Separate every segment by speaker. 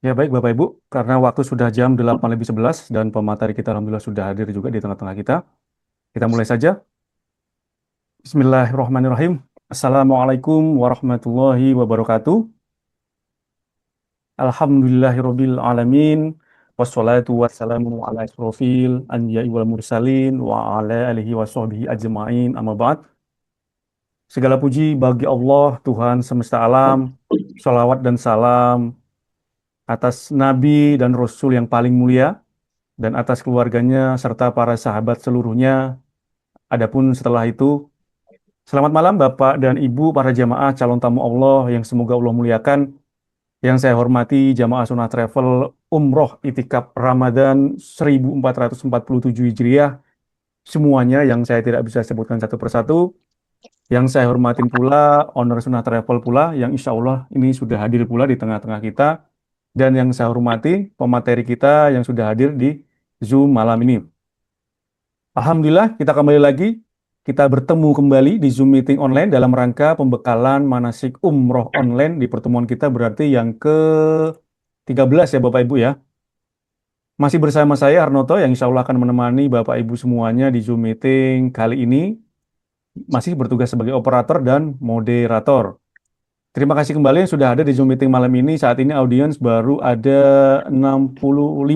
Speaker 1: Ya baik Bapak Ibu, karena waktu sudah jam 8 lebih 11 dan pemateri kita Alhamdulillah sudah hadir juga di tengah-tengah kita. Kita mulai saja. Bismillahirrahmanirrahim. Assalamualaikum warahmatullahi wabarakatuh. Alhamdulillahirabbil alamin. Wassalatu wassalamu ala asrofil anbiya'i wal mursalin wa ala alihi wa sahbihi ajma'in amma ba'd. Segala puji bagi Allah, Tuhan semesta alam. Salawat dan salam atas Nabi dan Rasul yang paling mulia dan atas keluarganya serta para sahabat seluruhnya. Adapun setelah itu, selamat malam Bapak dan Ibu para jamaah calon tamu Allah yang semoga Allah muliakan. Yang saya hormati jamaah Sunnah Travel Umroh Itikaf Ramadan 1447 Hijriah. Semuanya yang saya tidak bisa sebutkan satu persatu. Yang saya hormatin pula owner Sunnah Travel pula yang insya Allah ini sudah hadir pula di tengah-tengah kita. Dan yang saya hormati pemateri kita yang sudah hadir di Zoom malam ini. Alhamdulillah, kita kembali lagi. Kita bertemu kembali di Zoom meeting online dalam rangka pembekalan manasik umroh online di pertemuan kita berarti yang ke-13 ya Bapak Ibu ya. Masih bersama saya Arnoto yang insya Allah akan menemani Bapak Ibu semuanya di Zoom meeting kali ini. Masih bertugas sebagai operator dan moderator. Terima kasih kembali yang sudah ada di Zoom meeting malam ini. Saat ini audiens baru ada 65.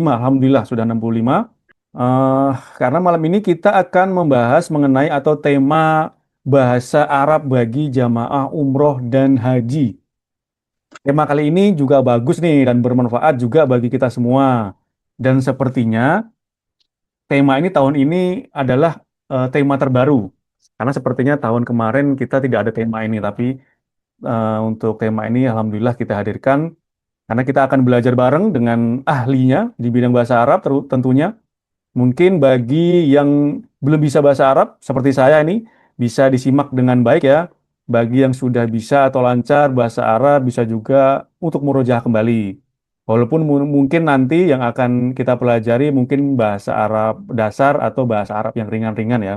Speaker 1: Alhamdulillah sudah 65. Eh, karena malam ini kita akan membahas mengenai atau tema bahasa Arab bagi jamaah umroh dan haji. Tema kali ini juga bagus nih dan bermanfaat juga bagi kita semua. Dan sepertinya tema ini tahun ini adalah tema terbaru. Karena sepertinya tahun kemarin kita tidak ada tema ini, tapi untuk tema ini alhamdulillah kita hadirkan karena kita akan belajar bareng dengan ahlinya di bidang bahasa Arab tentunya. Mungkin bagi yang belum bisa bahasa Arab, seperti saya ini, bisa disimak dengan baik ya. Bagi yang sudah bisa atau lancar bahasa Arab, bisa juga untuk murojaah kembali. Walaupun mungkin nanti yang akan kita pelajari mungkin bahasa Arab dasar atau bahasa Arab yang ringan-ringan ya.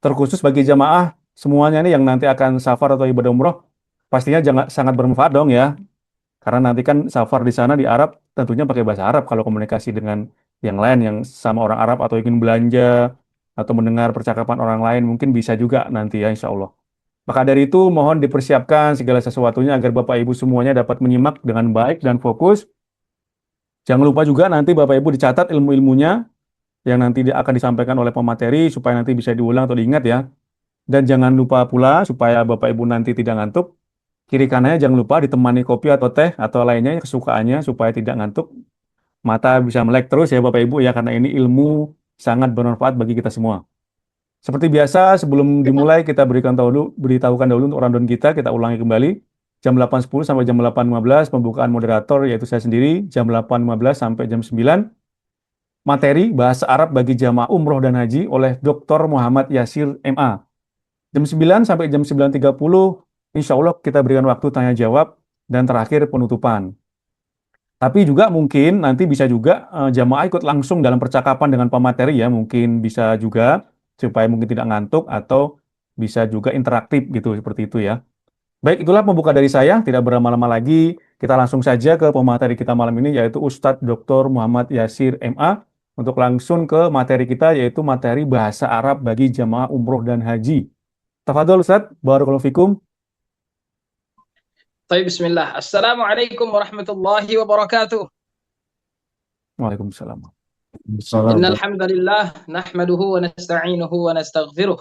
Speaker 1: Terkhusus bagi jamaah semuanya nih yang nanti akan safar atau ibadah umroh, pastinya jangan sangat bermanfaat dong ya. Karena nanti kan safar di sana di Arab tentunya pakai bahasa Arab kalau komunikasi dengan yang lain yang sama orang Arab atau ingin belanja atau mendengar percakapan orang lain mungkin bisa juga nanti ya insya Allah. Maka dari itu mohon dipersiapkan segala sesuatunya agar Bapak Ibu semuanya dapat menyimak dengan baik dan fokus. Jangan lupa juga nanti Bapak Ibu dicatat ilmu-ilmunya yang nanti akan disampaikan oleh pemateri supaya nanti bisa diulang atau diingat ya. Dan jangan lupa pula supaya Bapak Ibu nanti tidak ngantuk, kiri kanannya jangan lupa ditemani kopi atau teh atau lainnya kesukaannya supaya tidak ngantuk. Mata bisa melek terus ya Bapak Ibu ya karena ini ilmu sangat bermanfaat bagi kita semua. Seperti biasa sebelum dimulai kita beritahukan dahulu untuk rundown kita ulangi kembali. Jam 8.10 sampai jam 8.15 pembukaan moderator yaitu saya sendiri, jam 8.15 sampai jam 9 materi bahasa Arab bagi jamaah umroh dan haji oleh Dr. Muhammad Yasir MA. Jam 9 sampai jam 9.30 insya Allah kita berikan waktu tanya jawab dan terakhir penutupan. Tapi juga mungkin nanti bisa juga jamaah ikut langsung dalam percakapan dengan pemateri ya, mungkin bisa juga supaya mungkin tidak ngantuk atau bisa juga interaktif gitu seperti itu ya. Baik, itulah pembuka dari saya, tidak berlama-lama lagi. Kita langsung saja ke pemateri kita malam ini yaitu Ustadz Dr. Muhammad Yasir MA untuk langsung ke materi kita yaitu materi bahasa Arab bagi jamaah umroh dan haji. Tafadhol Ustadz, barakallahu fikum.
Speaker 2: طيب بسم الله السلام عليكم ورحمة الله وبركاته.
Speaker 1: Waalaikumsalam.
Speaker 2: إن الحمد لله نحمده ونستعينه ونستغفره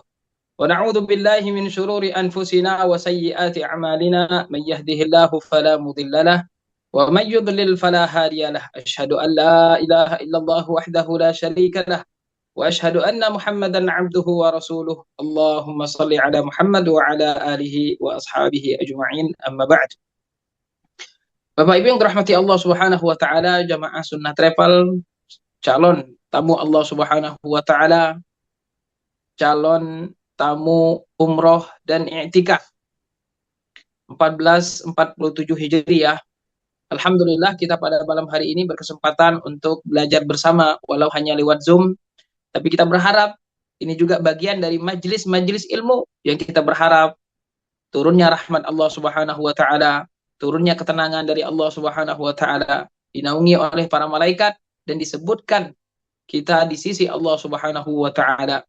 Speaker 2: ونعوذ بالله من شرور أنفسنا وسيئات أعمالنا من يهده الله فلا مضل له ومن يضلل فلا هادي له أشهد أن لا إله إلا الله وحده لا شريك له وأشهد أن محمدا عبده ورسوله اللهم صل على محمد وعلى آله وأصحابه أجمعين أما بعد. Bapak Ibu yang dirahmati Allah Subhanahu wa taala, jamaah Sunnah Travel, calon tamu Allah Subhanahu wa taala, calon tamu umroh dan i'tikaf 1447 Hijriah. Alhamdulillah kita pada malam hari ini berkesempatan untuk belajar bersama walau hanya lewat Zoom, tapi kita berharap ini juga bagian dari majelis-majelis ilmu yang kita berharap turunnya rahmat Allah Subhanahu wa taala, turunnya ketenangan dari Allah Subhanahu wa taala dinaungi oleh para malaikat, dan disebutkan kita di sisi Allah Subhanahu wa taala.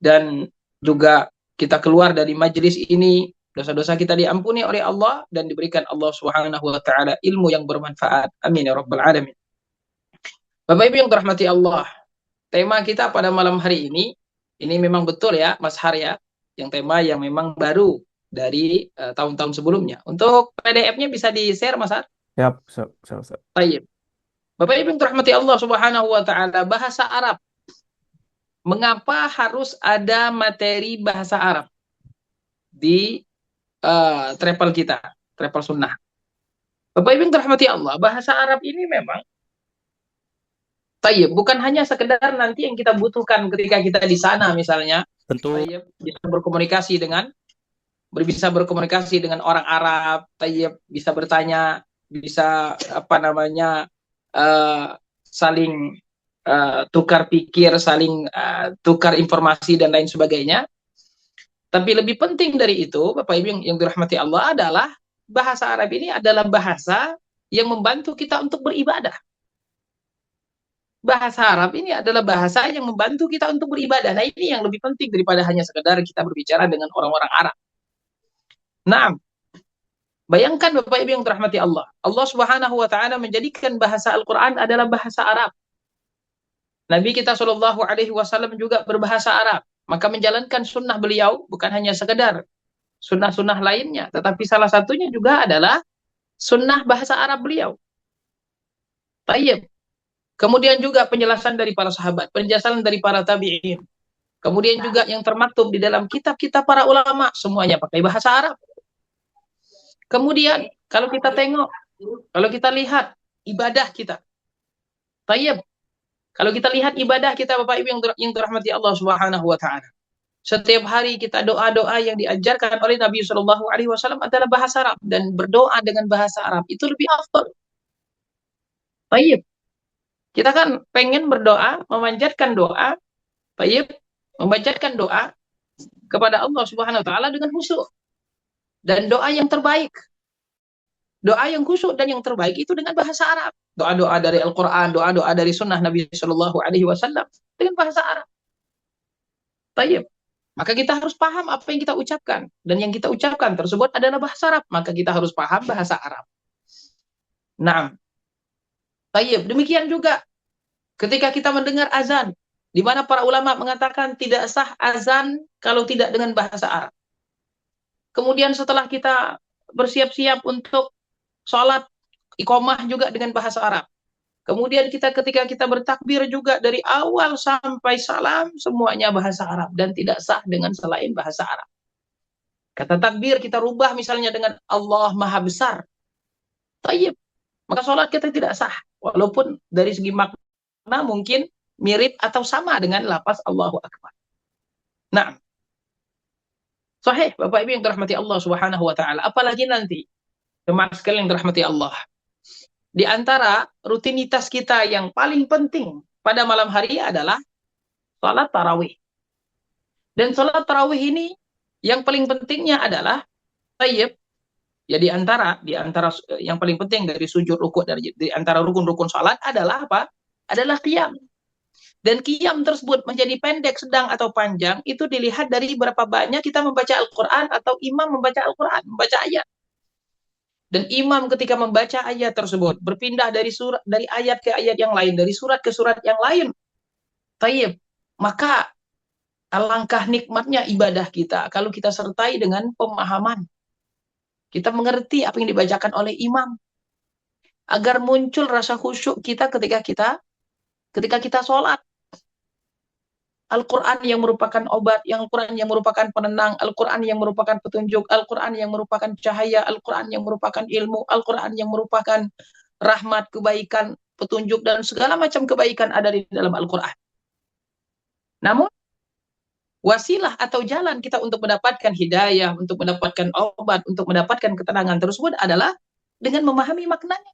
Speaker 2: Dan juga kita keluar dari majelis ini, dosa-dosa kita diampuni oleh Allah dan diberikan Allah Subhanahu wa taala ilmu yang bermanfaat. Amin ya rabbal alamin. Bapak Ibu yang dirahmati Allah, tema kita pada malam hari ini memang betul ya Mas Har ya, yang tema yang memang baru dari tahun-tahun sebelumnya. Untuk PDF-nya bisa di-share Mas Har?
Speaker 1: Ya, Ustaz.
Speaker 2: Baik. Bapak Ibu yang dirahmati Allah Subhanahu wa taala, bahasa Arab. Mengapa harus ada materi bahasa Arab di travel kita, travel sunnah? Bapak Ibu yang dirahmati Allah, bahasa Arab ini memang bukan hanya sekedar nanti yang kita butuhkan ketika kita di sana misalnya,
Speaker 1: Tentu.
Speaker 2: bisa berkomunikasi dengan orang Arab, bisa bertanya, bisa saling tukar pikir, saling tukar informasi dan lain sebagainya. Tapi lebih penting dari itu, Bapak Ibu yang dirahmati Allah, adalah bahasa Arab ini adalah bahasa yang membantu kita untuk beribadah. Bahasa Arab ini adalah bahasa yang membantu kita untuk beribadah. Nah, ini yang lebih penting daripada hanya sekedar kita berbicara dengan orang-orang Arab. Nah, bayangkan Bapak Ibu yang dirahmati Allah. Allah Subhanahu wa taala menjadikan bahasa Al-Qur'an adalah bahasa Arab. Nabi kita Shallallahu alaihi wasallam juga berbahasa Arab. Maka menjalankan sunnah beliau bukan hanya sekedar sunnah-sunnah lainnya, tetapi salah satunya juga adalah sunnah bahasa Arab beliau. Tayyib. Kemudian juga penjelasan dari para sahabat, penjelasan dari para tabi'in. Kemudian juga yang termaktub di dalam kitab-kitab para ulama, semuanya pakai bahasa Arab. Kemudian kalau kita tengok, kalau kita lihat ibadah kita, tayyib. Kalau kita lihat ibadah kita, Bapak Ibu yang dirahmati Allah Subhanahu wa taala. Setiap hari kita doa-doa yang diajarkan oleh Nabi Shallallahu alaihi wasallam adalah bahasa Arab, dan berdoa dengan bahasa Arab itu lebih afdal. Tayyib. Kita kan pengen berdoa, memanjatkan doa, tayyib, membacakan doa kepada Allah Subhanahu wa taala dengan khusyuk. Dan doa yang terbaik, doa yang khusyuk dan yang terbaik itu dengan bahasa Arab. Doa-doa dari Al-Qur'an, doa-doa dari sunnah Nabi Shallallahu alaihi wasallam dengan bahasa Arab. Tayyib. Maka kita harus paham apa yang kita ucapkan, dan yang kita ucapkan tersebut adalah bahasa Arab, maka kita harus paham bahasa Arab. Nah, tayyib. Demikian juga ketika kita mendengar azan, di mana para ulama mengatakan tidak sah azan kalau tidak dengan bahasa Arab. Kemudian setelah kita bersiap-siap untuk sholat, iqomah juga dengan bahasa Arab. Kemudian ketika kita bertakbir juga dari awal sampai salam, semuanya bahasa Arab, dan tidak sah dengan selain bahasa Arab. Kata takbir kita rubah misalnya dengan Allah Maha Besar. Tayyib. Maka sholat kita tidak sah. Walaupun dari segi makna mungkin mirip atau sama dengan lafaz Allahu Akbar. Nah, sahih Bapak Ibu yang dirahmati Allah Subhanahu wa taala. Apalagi nanti, jemaah sekalian yang dirahmati Allah, di antara rutinitas kita yang paling penting pada malam hari adalah salat tarawih. Dan salat tarawih ini yang paling pentingnya adalah tayyib. Ya, di antara yang paling penting dari sujud, rukuk, di antara rukun-rukun salat adalah apa? Adalah qiyam. Dan qiyam tersebut menjadi pendek, sedang, atau panjang itu dilihat dari berapa banyak kita membaca Al-Qur'an atau imam membaca Al-Qur'an, membaca ayat. Dan imam ketika membaca ayat tersebut berpindah dari ayat ke ayat yang lain, dari surat ke surat yang lain. Tayyib. Maka alangkah nikmatnya ibadah kita kalau kita sertai dengan pemahaman. Kita mengerti apa yang dibacakan oleh imam, agar muncul rasa khusyuk kita ketika kita sholat. Al-Quran yang merupakan obat, Al-Quran yang merupakan penenang, Al-Quran yang merupakan petunjuk, Al-Quran yang merupakan cahaya, Al-Quran yang merupakan ilmu, Al-Quran yang merupakan rahmat, kebaikan, petunjuk, dan segala macam kebaikan ada di dalam Al-Quran. Namun, wasilah atau jalan kita untuk mendapatkan hidayah, untuk mendapatkan obat, untuk mendapatkan ketenangan tersebut adalah dengan memahami maknanya.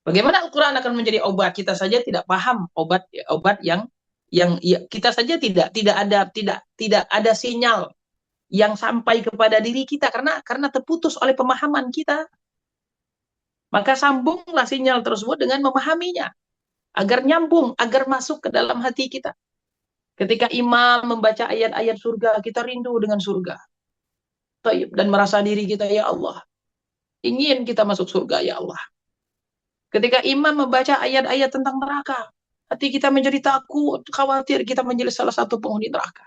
Speaker 2: Bagaimana Al-Quran akan menjadi obat? Kita saja tidak paham obat yang kita saja tidak ada sinyal yang sampai kepada diri kita karena terputus oleh pemahaman kita. Maka sambunglah sinyal tersebut dengan memahaminya, agar nyambung, agar masuk ke dalam hati kita. Ketika imam membaca ayat-ayat surga, kita rindu dengan surga. Dan merasa diri kita, ya Allah, ingin kita masuk surga, ya Allah. Ketika imam membaca ayat-ayat tentang neraka, hati kita menjadi takut, khawatir kita menjadi salah satu penghuni neraka.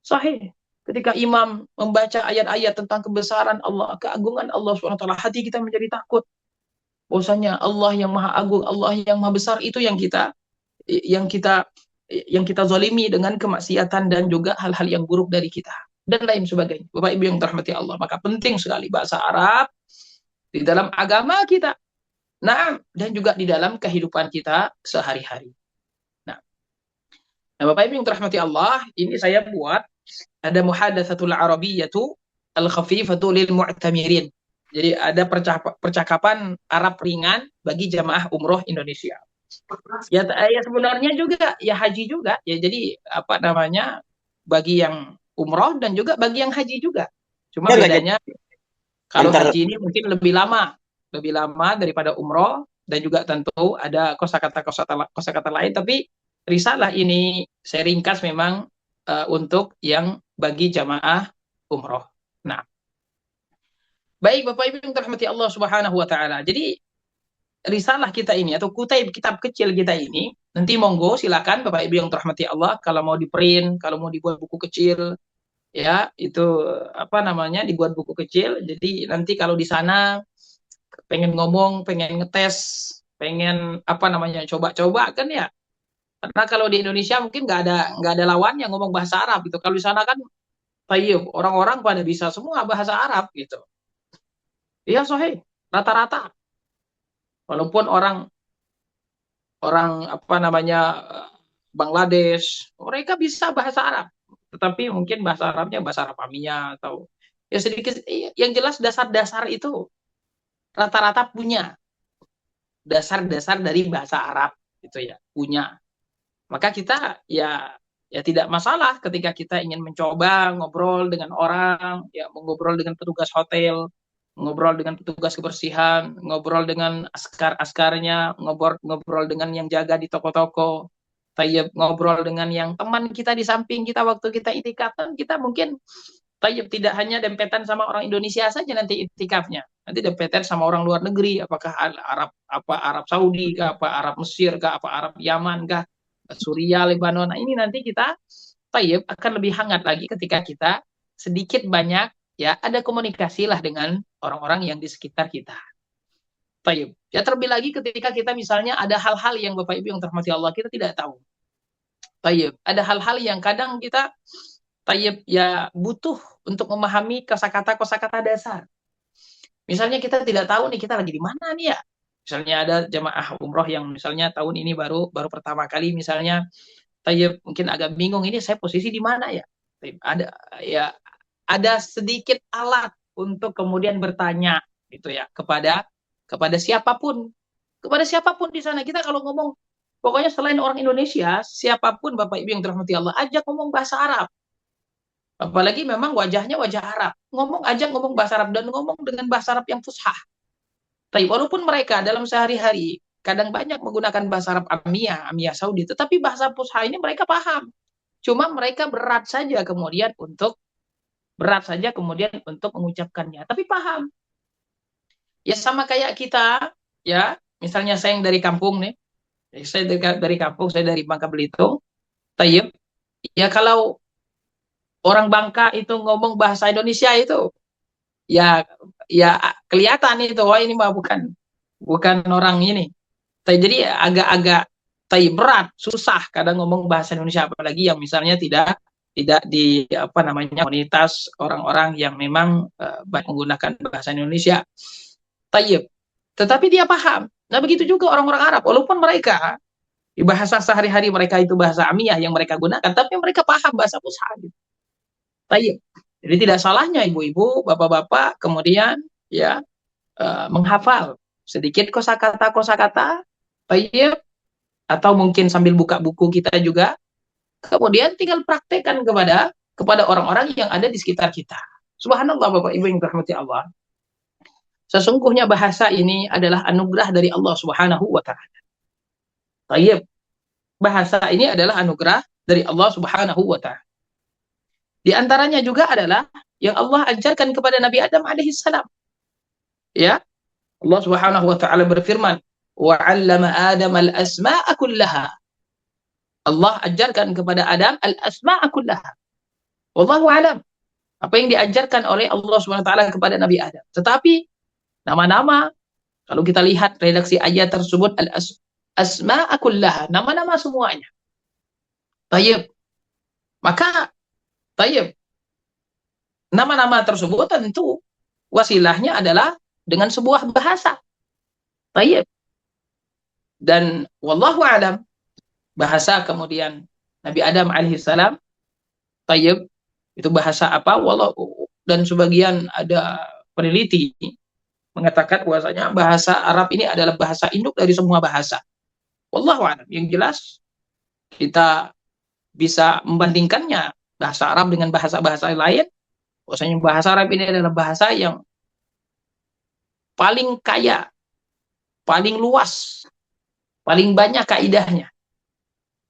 Speaker 2: Sahih. Ketika imam membaca ayat-ayat tentang kebesaran Allah, keagungan Allah SWT, hati kita menjadi takut. Bahwasanya Allah yang maha agung, Allah yang maha besar, itu yang kita zalimi dengan kemaksiatan dan juga hal-hal yang buruk dari kita dan lain sebagainya. Bapak Ibu yang dirahmati Allah, maka penting sekali bahasa Arab di dalam agama kita. Nah, dan juga di dalam kehidupan kita sehari-hari. Nah, Bapak Ibu yang dirahmati Allah, ini saya buat ada muhadatsatul arabiyyatu al-khafifatu lil mu'tamirin. Jadi ada percakapan Arab ringan bagi jamaah umroh Indonesia. Ya, sebenarnya juga ya haji juga ya, jadi apa namanya, bagi yang umroh dan juga bagi yang haji juga. Cuma bedanya kalau haji ini mungkin lebih lama daripada umroh, dan juga tentu ada kosakata lain, tapi risalah ini saya ringkas memang untuk yang bagi jamaah umroh. Nah, baik Bapak Ibu yang dirahmati Allah Subhanahu wa taala. Jadi risalah kita ini atau kutip kitab kecil kita ini, nanti monggo silakan Bapak Ibu yang dirahmati Allah, kalau mau di-print, kalau mau dibuat buku kecil, ya itu apa namanya, dibuat buku kecil. Jadi nanti kalau di sana pengen ngomong, pengen ngetes, pengen apa namanya, coba-coba kan ya. Karena kalau di Indonesia mungkin nggak ada lawan yang ngomong bahasa Arab gitu. Kalau di sana kan, tayyib, orang-orang pada bisa semua bahasa Arab gitu. Iya, sahih, rata-rata. Walaupun orang apa namanya, Bangladesh, mereka bisa bahasa Arab, tetapi mungkin bahasa Arabnya bahasa Arab Amia atau ya sedikit. Yang jelas dasar-dasar itu rata-rata punya dasar-dasar dari bahasa Arab gitu ya, punya. Maka kita ya tidak masalah ketika kita ingin mencoba ngobrol dengan orang, ya mengobrol dengan petugas hotel, ngobrol dengan petugas kebersihan, ngobrol dengan askar-askarnya, ngobrol dengan yang jaga di toko-toko, ngobrol dengan yang teman kita di samping kita waktu kita itikaf. Kita mungkin tidak hanya dempetan sama orang Indonesia saja nanti itikafnya, nanti dempetan sama orang luar negeri, apakah Arab Saudi kah, apa Arab Mesir kah, apa Arab Yaman kah, Suriah, Lebanon. Nah, ini nanti kita akan lebih hangat lagi ketika kita sedikit banyak ya ada komunikasi lah dengan orang-orang yang di sekitar kita. Ya terlebih lagi ketika kita misalnya ada hal-hal yang Bapak Ibu yang dirahmati Allah kita tidak tahu. Ada hal-hal yang kadang kita ya butuh untuk memahami kosakata dasar. Misalnya kita tidak tahu nih kita lagi di mana nih ya. Misalnya ada jamaah umroh yang misalnya tahun ini baru pertama kali misalnya, mungkin agak bingung ini saya posisi di mana ya. Ada sedikit alat untuk kemudian bertanya gitu ya kepada siapapun di sana. Kita kalau ngomong, pokoknya selain orang Indonesia, siapapun Bapak Ibu yang dirahmati Allah, ajak ngomong bahasa Arab. Apalagi memang wajahnya wajah Arab. Ajak ngomong bahasa Arab dan ngomong dengan bahasa Arab yang fushah. Tapi walaupun mereka dalam sehari-hari kadang banyak menggunakan bahasa Arab Amiyah Saudi, tetapi bahasa fushah ini mereka paham. Cuma mereka berat saja kemudian untuk mengucapkannya, tapi paham. Ya sama kayak kita, ya misalnya saya yang dari kampung nih, saya dari kampung, saya dari Bangka Belitung, tayyib. Ya kalau orang Bangka itu ngomong bahasa Indonesia itu, ya kelihatan itu, wah ini mah bukan orang ini. Jadi agak-agak berat, susah kadang ngomong bahasa Indonesia, apalagi yang misalnya tidak di apa namanya komunitas orang-orang yang memang banyak menggunakan bahasa Indonesia. Tetapi dia paham. Nah begitu juga orang-orang Arab, walaupun mereka di bahasa sehari-hari mereka itu bahasa Amiyah yang mereka gunakan, tapi mereka paham bahasa Fusha. Jadi tidak salahnya ibu-ibu, bapak-bapak kemudian ya menghafal sedikit kosakata, atau mungkin sambil buka buku kita juga, kemudian tinggal praktekkan kepada orang-orang yang ada di sekitar kita. Subhanallah Bapak Ibu yang dirahmati Allah. Sesungguhnya bahasa ini adalah anugerah dari Allah Subhanahu wa taala. Tayyib. Bahasa ini adalah anugerah dari Allah Subhanahu wa taala. Di antaranya juga adalah yang Allah ajarkan kepada Nabi Adam alaihi salam. Ya, Allah Subhanahu wa taala berfirman, "Wa 'allama Adam al-asma'a kullaha." Allah ajarkan kepada Adam al-asma'a kullaha. Wallahu a'lam. Apa yang diajarkan oleh Allah Subhanahu wa taala kepada Nabi Adam. Tetapi nama-nama, kalau kita lihat redaksi ayat tersebut, al-asma'a kullaha, nama-nama semuanya. Tayyib. Maka tayyib, nama-nama tersebut tentu wasilahnya adalah dengan sebuah bahasa. Tayyib. Dan wallahu a'lam, bahasa kemudian Nabi Adam alaihissalam, tayyib, itu bahasa apa? Dan sebagian ada peneliti mengatakan bahwasanya bahasa Arab ini adalah bahasa induk dari semua bahasa. Wallahu a'lam. Yang jelas kita bisa membandingkannya bahasa Arab dengan bahasa-bahasa lain. Bahwasanya bahasa Arab ini adalah bahasa yang paling kaya, paling luas, paling banyak kaidahnya,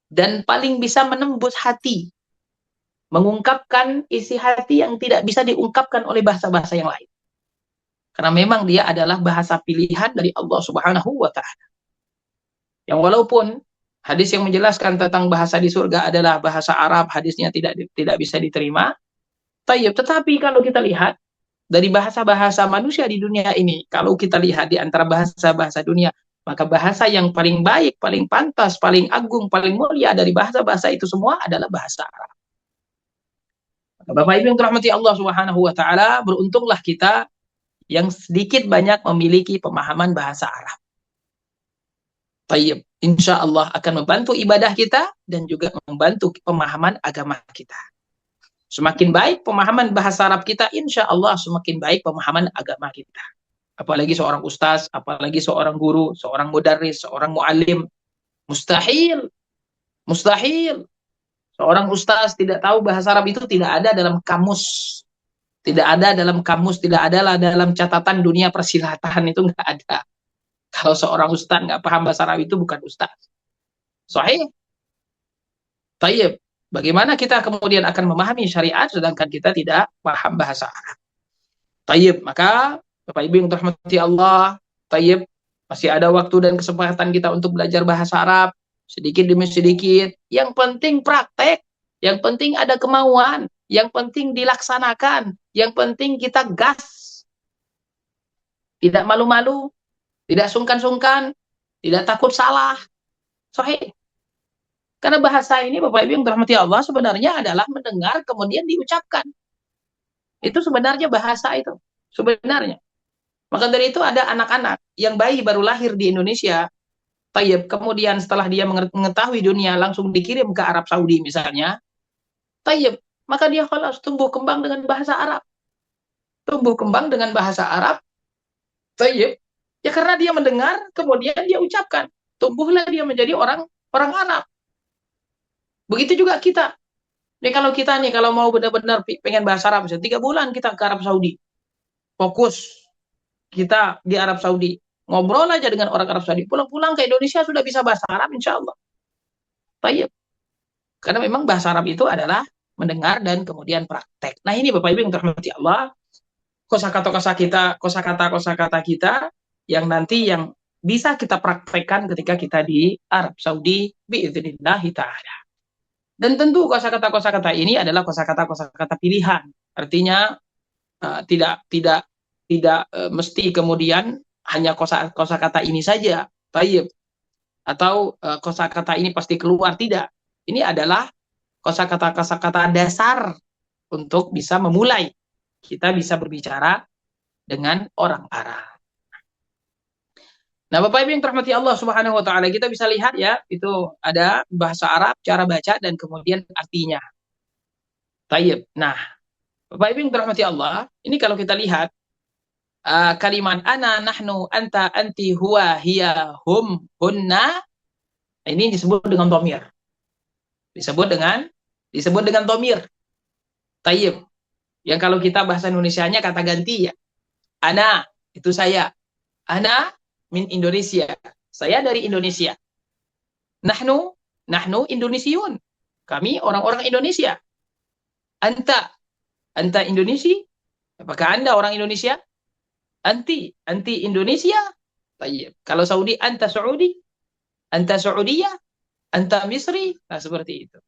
Speaker 2: dan paling bisa menembus hati, mengungkapkan isi hati yang tidak bisa diungkapkan oleh bahasa-bahasa yang lain. Karena memang dia adalah bahasa pilihan dari Allah Subhanahu wa taala. Yang walaupun hadis yang menjelaskan tentang bahasa di surga adalah bahasa Arab, hadisnya tidak bisa diterima. Tetapi kalau kita lihat dari bahasa-bahasa manusia di dunia ini, kalau kita lihat di antara bahasa-bahasa dunia, maka bahasa yang paling baik, paling pantas, paling agung, paling mulia dari bahasa-bahasa itu semua adalah bahasa Arab. Bapak Ibu yang dirahmati Allah Subhanahu wa taala, beruntunglah kita yang sedikit banyak memiliki pemahaman bahasa Arab. Tayyib, insya Allah akan membantu ibadah kita dan juga membantu pemahaman agama kita. Semakin baik pemahaman bahasa Arab kita, insya Allah semakin baik pemahaman agama kita. Apalagi seorang ustaz, apalagi seorang guru, seorang mudarris, seorang muallim. Mustahil. Mustahil. Seorang ustaz tidak tahu bahasa Arab itu tidak ada dalam kamus. Tidak ada dalam kamus, tidak ada dalam catatan dunia persilatan, itu nggak ada. Kalau seorang ustaz nggak paham bahasa Arab itu bukan ustaz. Sahih. Tayyib. Bagaimana kita kemudian akan memahami syariat sedangkan kita tidak paham bahasa Arab? Tayyib. Maka Bapak Ibu yang dirahmati Allah, tayyib, masih ada waktu dan kesempatan kita untuk belajar bahasa Arab sedikit demi sedikit. Yang penting praktek, yang penting ada kemauan, yang penting dilaksanakan, yang penting kita gas. Tidak malu-malu, tidak sungkan-sungkan, tidak takut salah. Sahih. Karena bahasa ini, Bapak Ibu yang dirahmati Allah, sebenarnya adalah mendengar kemudian diucapkan. Itu sebenarnya bahasa itu. Sebenarnya. Maka dari itu ada anak-anak yang bayi baru lahir di Indonesia, tayyib, kemudian setelah dia mengetahui dunia langsung dikirim ke Arab Saudi misalnya, tayyib, maka dia khalas tumbuh kembang dengan bahasa Arab. Tumbuh kembang dengan bahasa Arab, tayyib, ya karena dia mendengar, kemudian dia ucapkan. Tumbuhlah dia menjadi orang Arab. Begitu juga kita. Nih kalau kita nih, kalau mau benar-benar pengen bahasa Arab, misalnya 3 bulan kita ke Arab Saudi. Fokus. Kita di Arab Saudi. Ngobrol aja dengan orang Arab Saudi. Pulang-pulang ke Indonesia sudah bisa bahasa Arab, insya Allah. Baik. Karena memang bahasa Arab itu adalah mendengar dan kemudian praktek. Nah ini Bapak Ibu yang dirahmati Allah, kosakata kita yang nanti yang bisa kita praktekkan ketika kita di Arab Saudi biidznillahi ta'ala. Dan tentu kosakata ini adalah kosakata pilihan. Artinya tidak mesti kemudian hanya kosakata ini saja, tayyib, atau kosakata ini pasti keluar, tidak. Ini adalah kosakata dasar untuk bisa memulai kita bisa berbicara dengan orang Arab. Nah, Bapak Ibu yang dirahmati Allah Subhanahu wa taala, kita bisa lihat ya, itu ada bahasa Arab, cara baca dan kemudian artinya. Tayyib. Nah, Bapak Ibu yang dirahmati Allah, ini kalau kita lihat kalimat ana, nahnu, anta, anti, huwa, hiya, hum, hunna, ini disebut dengan dhamir. Disebut dengan dhamir. Tayyib. Yang kalau kita bahasa Indonesianya kata ganti ya. Ana, itu saya. Ana min Indonesia. Saya dari Indonesia. Nahnu, nahnu Indonesiun. Kami orang-orang Indonesia. Anta, anta Indonesia. Apakah Anda orang Indonesia? Anti, anti Indonesia. Tayyib. Kalau Saudi, anta Saudi. Anta Saudiyah. Anta Misri. Nah, seperti itu.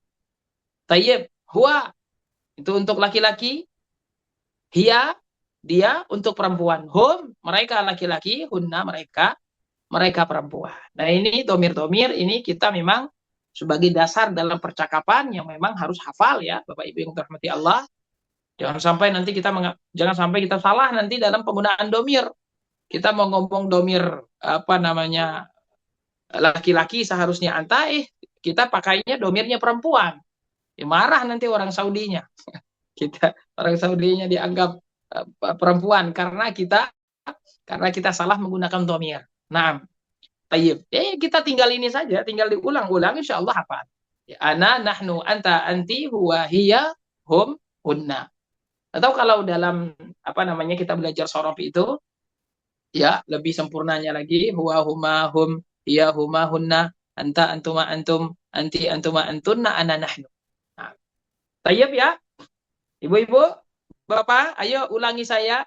Speaker 2: Tayyib. Huwa. Itu untuk laki-laki. Hiya. Dia untuk perempuan. Hum. Mereka laki-laki. Hunna mereka. Mereka perempuan. Nah, ini domir-domir. Ini kita memang sebagai dasar dalam percakapan yang memang harus hafal ya, Bapak Ibu yang dirahmati Allah. Jangan sampai nanti jangan sampai kita salah nanti dalam penggunaan domir. Kita mau ngomong domir apa namanya laki-laki seharusnya anta, kita pakainya domirnya perempuan. Ya, marah nanti orang Saudinya. Kita orang Saudinya dianggap perempuan karena kita salah menggunakan domir. Nah, tayyib. Kita tinggal ini saja, tinggal diulang-ulang, insya Allah hafal. Ya, ana, nahnu, anta, anti, huwa, hiya, hum, hunna. Atau kalau dalam apa namanya kita belajar sorof itu, ya lebih sempurnanya lagi, huwa, huma, hum, hiya, huma, hunna, anta, antuma, antum, anti, antuma, antunna, ana, nahnu. Nah, tayyib ya, ibu-ibu, Bapak, ayo ulangi saya,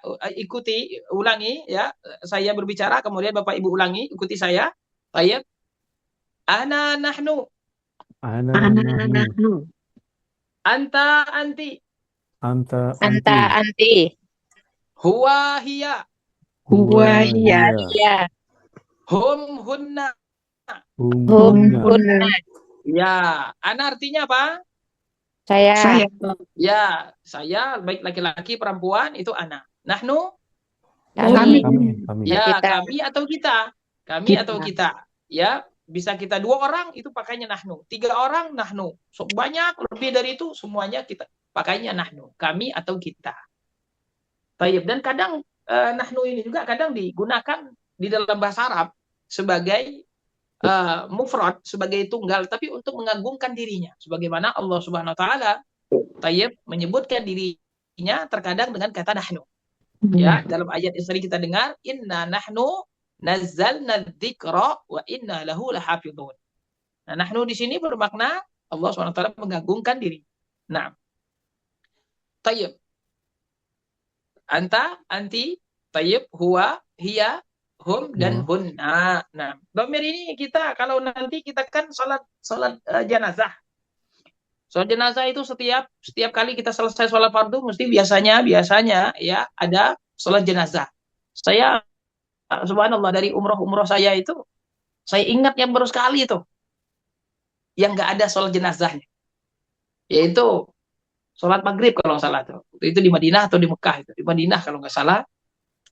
Speaker 2: ulangi ya, saya berbicara, kemudian Bapak Ibu ulangi, ikuti saya. Tayyib. Ana nahnu.
Speaker 1: Ana
Speaker 3: Ana
Speaker 1: nahnu.
Speaker 3: nahnu.
Speaker 2: Anta anti.
Speaker 1: Anta
Speaker 3: Anta
Speaker 1: anti.
Speaker 3: anti.
Speaker 2: Huwa hiya.
Speaker 3: Huwa hiya.
Speaker 2: Hum hunna.
Speaker 1: Hum
Speaker 3: Hum
Speaker 1: hunna.
Speaker 3: hunna.
Speaker 2: Ya, ana artinya apa?
Speaker 3: Saya.
Speaker 2: Ya, saya baik laki-laki perempuan itu ana. Nahnu?
Speaker 3: Kami.
Speaker 1: Kami.
Speaker 2: Ya,
Speaker 3: Kita.
Speaker 2: kami atau kita. Kami atau kita. Ya, bisa kita 2 orang itu pakainya nahnu. 3 orang nahnu. Banyak lebih dari itu semuanya kita pakainya nahnu. Kami atau kita. Tayyib. Dan kadang nahnu ini juga kadang digunakan di dalam bahasa Arab sebagai mufrad, sebagai tunggal, tapi untuk mengagungkan dirinya. Sebagaimana Allah Subhanahu wa taala tayyib menyebutkan dirinya terkadang dengan kata nahnu. Ya, dalam ayat yang sering kita dengar, inna nahnu nazzalna dzikra wa inna lahu lahafidhun. Nah, nahnu di sini bermakna Allah Subhanahu wa taala mengagungkan diri. Nah, tayyib. Anta, anti, tayyib, huwa, hiya, hum, dan hunna. Nah, domir ini kita kalau nanti kita kan salat jenazah. Salat jenazah itu setiap kali kita selesai sholat fardu mesti biasanya ya ada salat jenazah. Saya subhanallah dari umroh saya itu saya ingat yang baru sekali itu yang nggak ada sholat jenazahnya, yaitu sholat maghrib kalau nggak salah tuh. Itu di Madinah atau di Mekah itu. Di Madinah kalau nggak salah.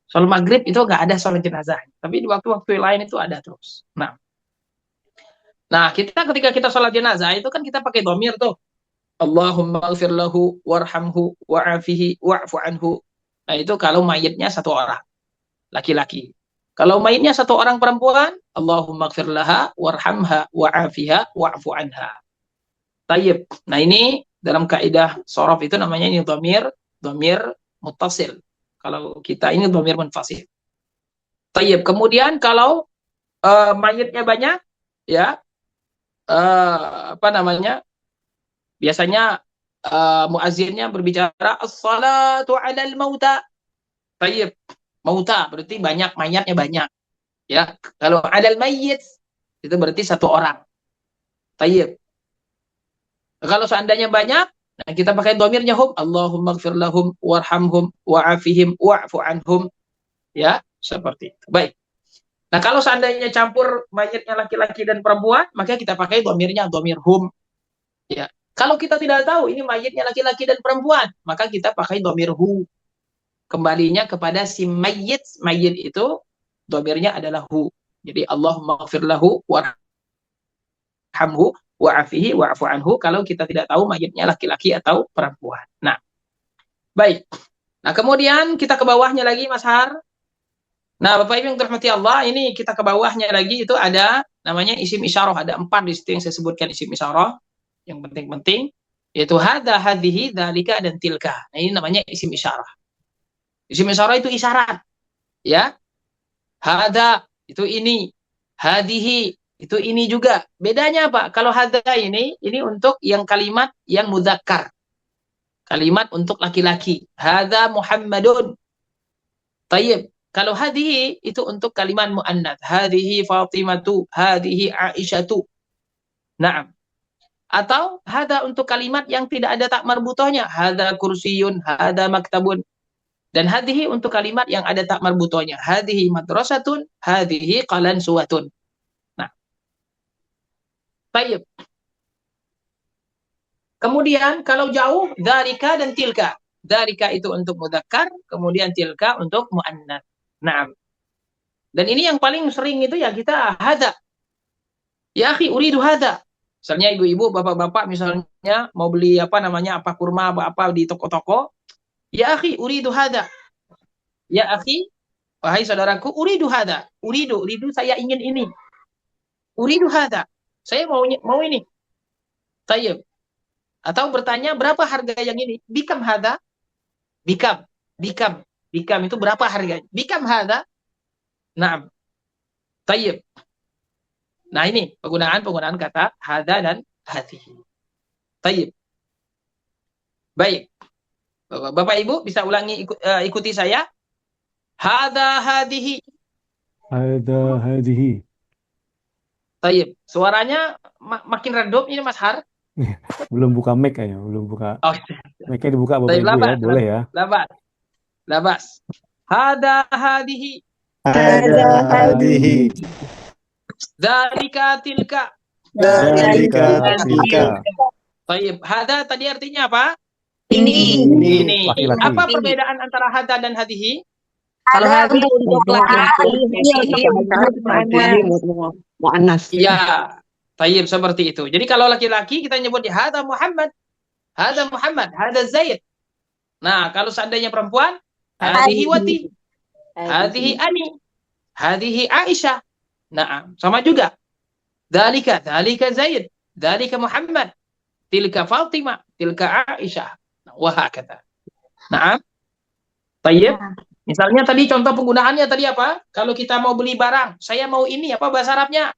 Speaker 2: Sholat maghrib itu nggak ada sholat jenazahnya. Tapi di waktu-waktu lain itu ada terus. Nah, ketika kita sholat jenazah itu kan kita pakai domir tuh. Allahumma ghafir lahu warhamhu wa'afihi wa'fu anhu. Nah, itu kalau mayitnya 1 orang laki-laki. Kalau mayitnya 1 orang perempuan, Allahumma ghafir laha warhamha wa'afiha wa'fu anha. Tayyib. Nah, ini dalam kaidah shorof itu namanya ini domir muttasil. Kalau kita ini domir munfasil. Tayyib. Kemudian kalau mayitnya banyak, ya apa namanya? Biasanya muazzinnya berbicara as-salatu 'alal mauta. Tayyib. Mauta berarti banyak, mayatnya banyak. Ya, kalau 'alal mayyit itu berarti 1 orang. Tayyib. Kalau seandainya banyak, nah kita pakai domirnya hum. Allahumma gfir lahum warhamhum wa'afihim wa'fu anhum. Ya, seperti itu. Baik. Nah, kalau seandainya campur mayitnya laki-laki dan perempuan, maka kita pakai domirnya domir hum. Ya. Kalau kita tidak tahu ini mayitnya laki-laki dan perempuan, maka kita pakai domir hu. Kembalinya kepada si mayit. Mayit itu domirnya adalah hu. Jadi Allahumma gfir lahu warhamhu wa'afihi wa'fu anhu kalau kita tidak tahu mayitnya laki-laki atau perempuan. Nah, baik. Nah, kemudian kita ke bawahnya lagi, Mas Har. Nah, Bapak Ibu yang dirahmati Allah, ini kita ke bawahnya lagi itu ada namanya isim isyarah. Ada 4 di situ yang saya sebutkan isim isyarah. Yang penting-penting yaitu hadza, hadhihi, dzalika, dan tilka. Nah, ini namanya isim isyarah. Isim isyarah itu isyarat. Ya, hada itu ini, hadihi itu ini juga. Bedanya apa? Kalau hada ini untuk yang kalimat yang mudzakkar. Kalimat untuk laki-laki. Hada Muhammadun. Tayyib. Kalau hadihi itu untuk kalimat muannats. Hadihi Fatimatu, hadihi Aisyatu. Naam. Atau hada untuk kalimat yang tidak ada tak marbutohnya. Hada kursiyun, hada maktabun. Dan hadihi untuk kalimat yang ada tak marbutohnya. Hadihi madrasatun, hadihi qalansuwatun. Nah, tayyib. Kemudian kalau jauh, dzalika dan tilka. Dzalika itu untuk mudzakkar, kemudian tilka untuk muannats. Nah, dan ini yang paling sering itu ya kita hada. Ya akhi, uridu hada. Misalnya ibu-ibu, bapak-bapak misalnya mau beli apa kurma apa di toko-toko. Ya akhi, uridu hada. Ya akhi, wahai saudaraku, uridu hada. Uridu saya ingin ini. Uridu hada. Saya mau ini. Tayyib. Atau bertanya berapa harga yang ini? Bikam hada. Bikam itu berapa harganya? Bikam hada. Naam. Tayyib. Nah, ini penggunaan kata hada dan hadihi. Tayyib. Baik. Bapak Ibu bisa ulangi ikuti saya. Hada hadihi.
Speaker 1: Hada hadihi.
Speaker 2: Tayyib. Suaranya makin redup ini Mas Har.
Speaker 1: Belum buka mic kayaknya, belum buka.
Speaker 2: Oh,
Speaker 1: Mic-nya dibuka Bapak
Speaker 2: tayyib,
Speaker 1: Ibu
Speaker 2: labas,
Speaker 1: ya, boleh ya.
Speaker 2: Labas. Hada hadihi.
Speaker 3: Hada hadihi.
Speaker 2: Dzalika tilka.
Speaker 1: Dzalika tilka.
Speaker 2: Tayyib. Hada tadi artinya apa?
Speaker 3: Ini.
Speaker 2: Ini.
Speaker 1: Laki-laki.
Speaker 2: Apa perbedaan antara hada dan hadihi?
Speaker 3: Kalau hadi untuk laki-laki, muannas.
Speaker 2: Ya, tayyib seperti itu. Jadi kalau laki-laki kita nyebut hada Muhammad, hada Zaid. Nah, kalau seandainya perempuan, hadihi Wati, hadihi Ani, hadihi Aisyah. Nah, sama juga. Dzalika Zaid, dzalika Muhammad, tilka Fatimah, tilka Aisyah. Wa hakadha. Nah, tayyib. Misalnya tadi contoh penggunaannya tadi apa? Kalau kita mau beli barang, saya mau ini apa bahasa Arabnya?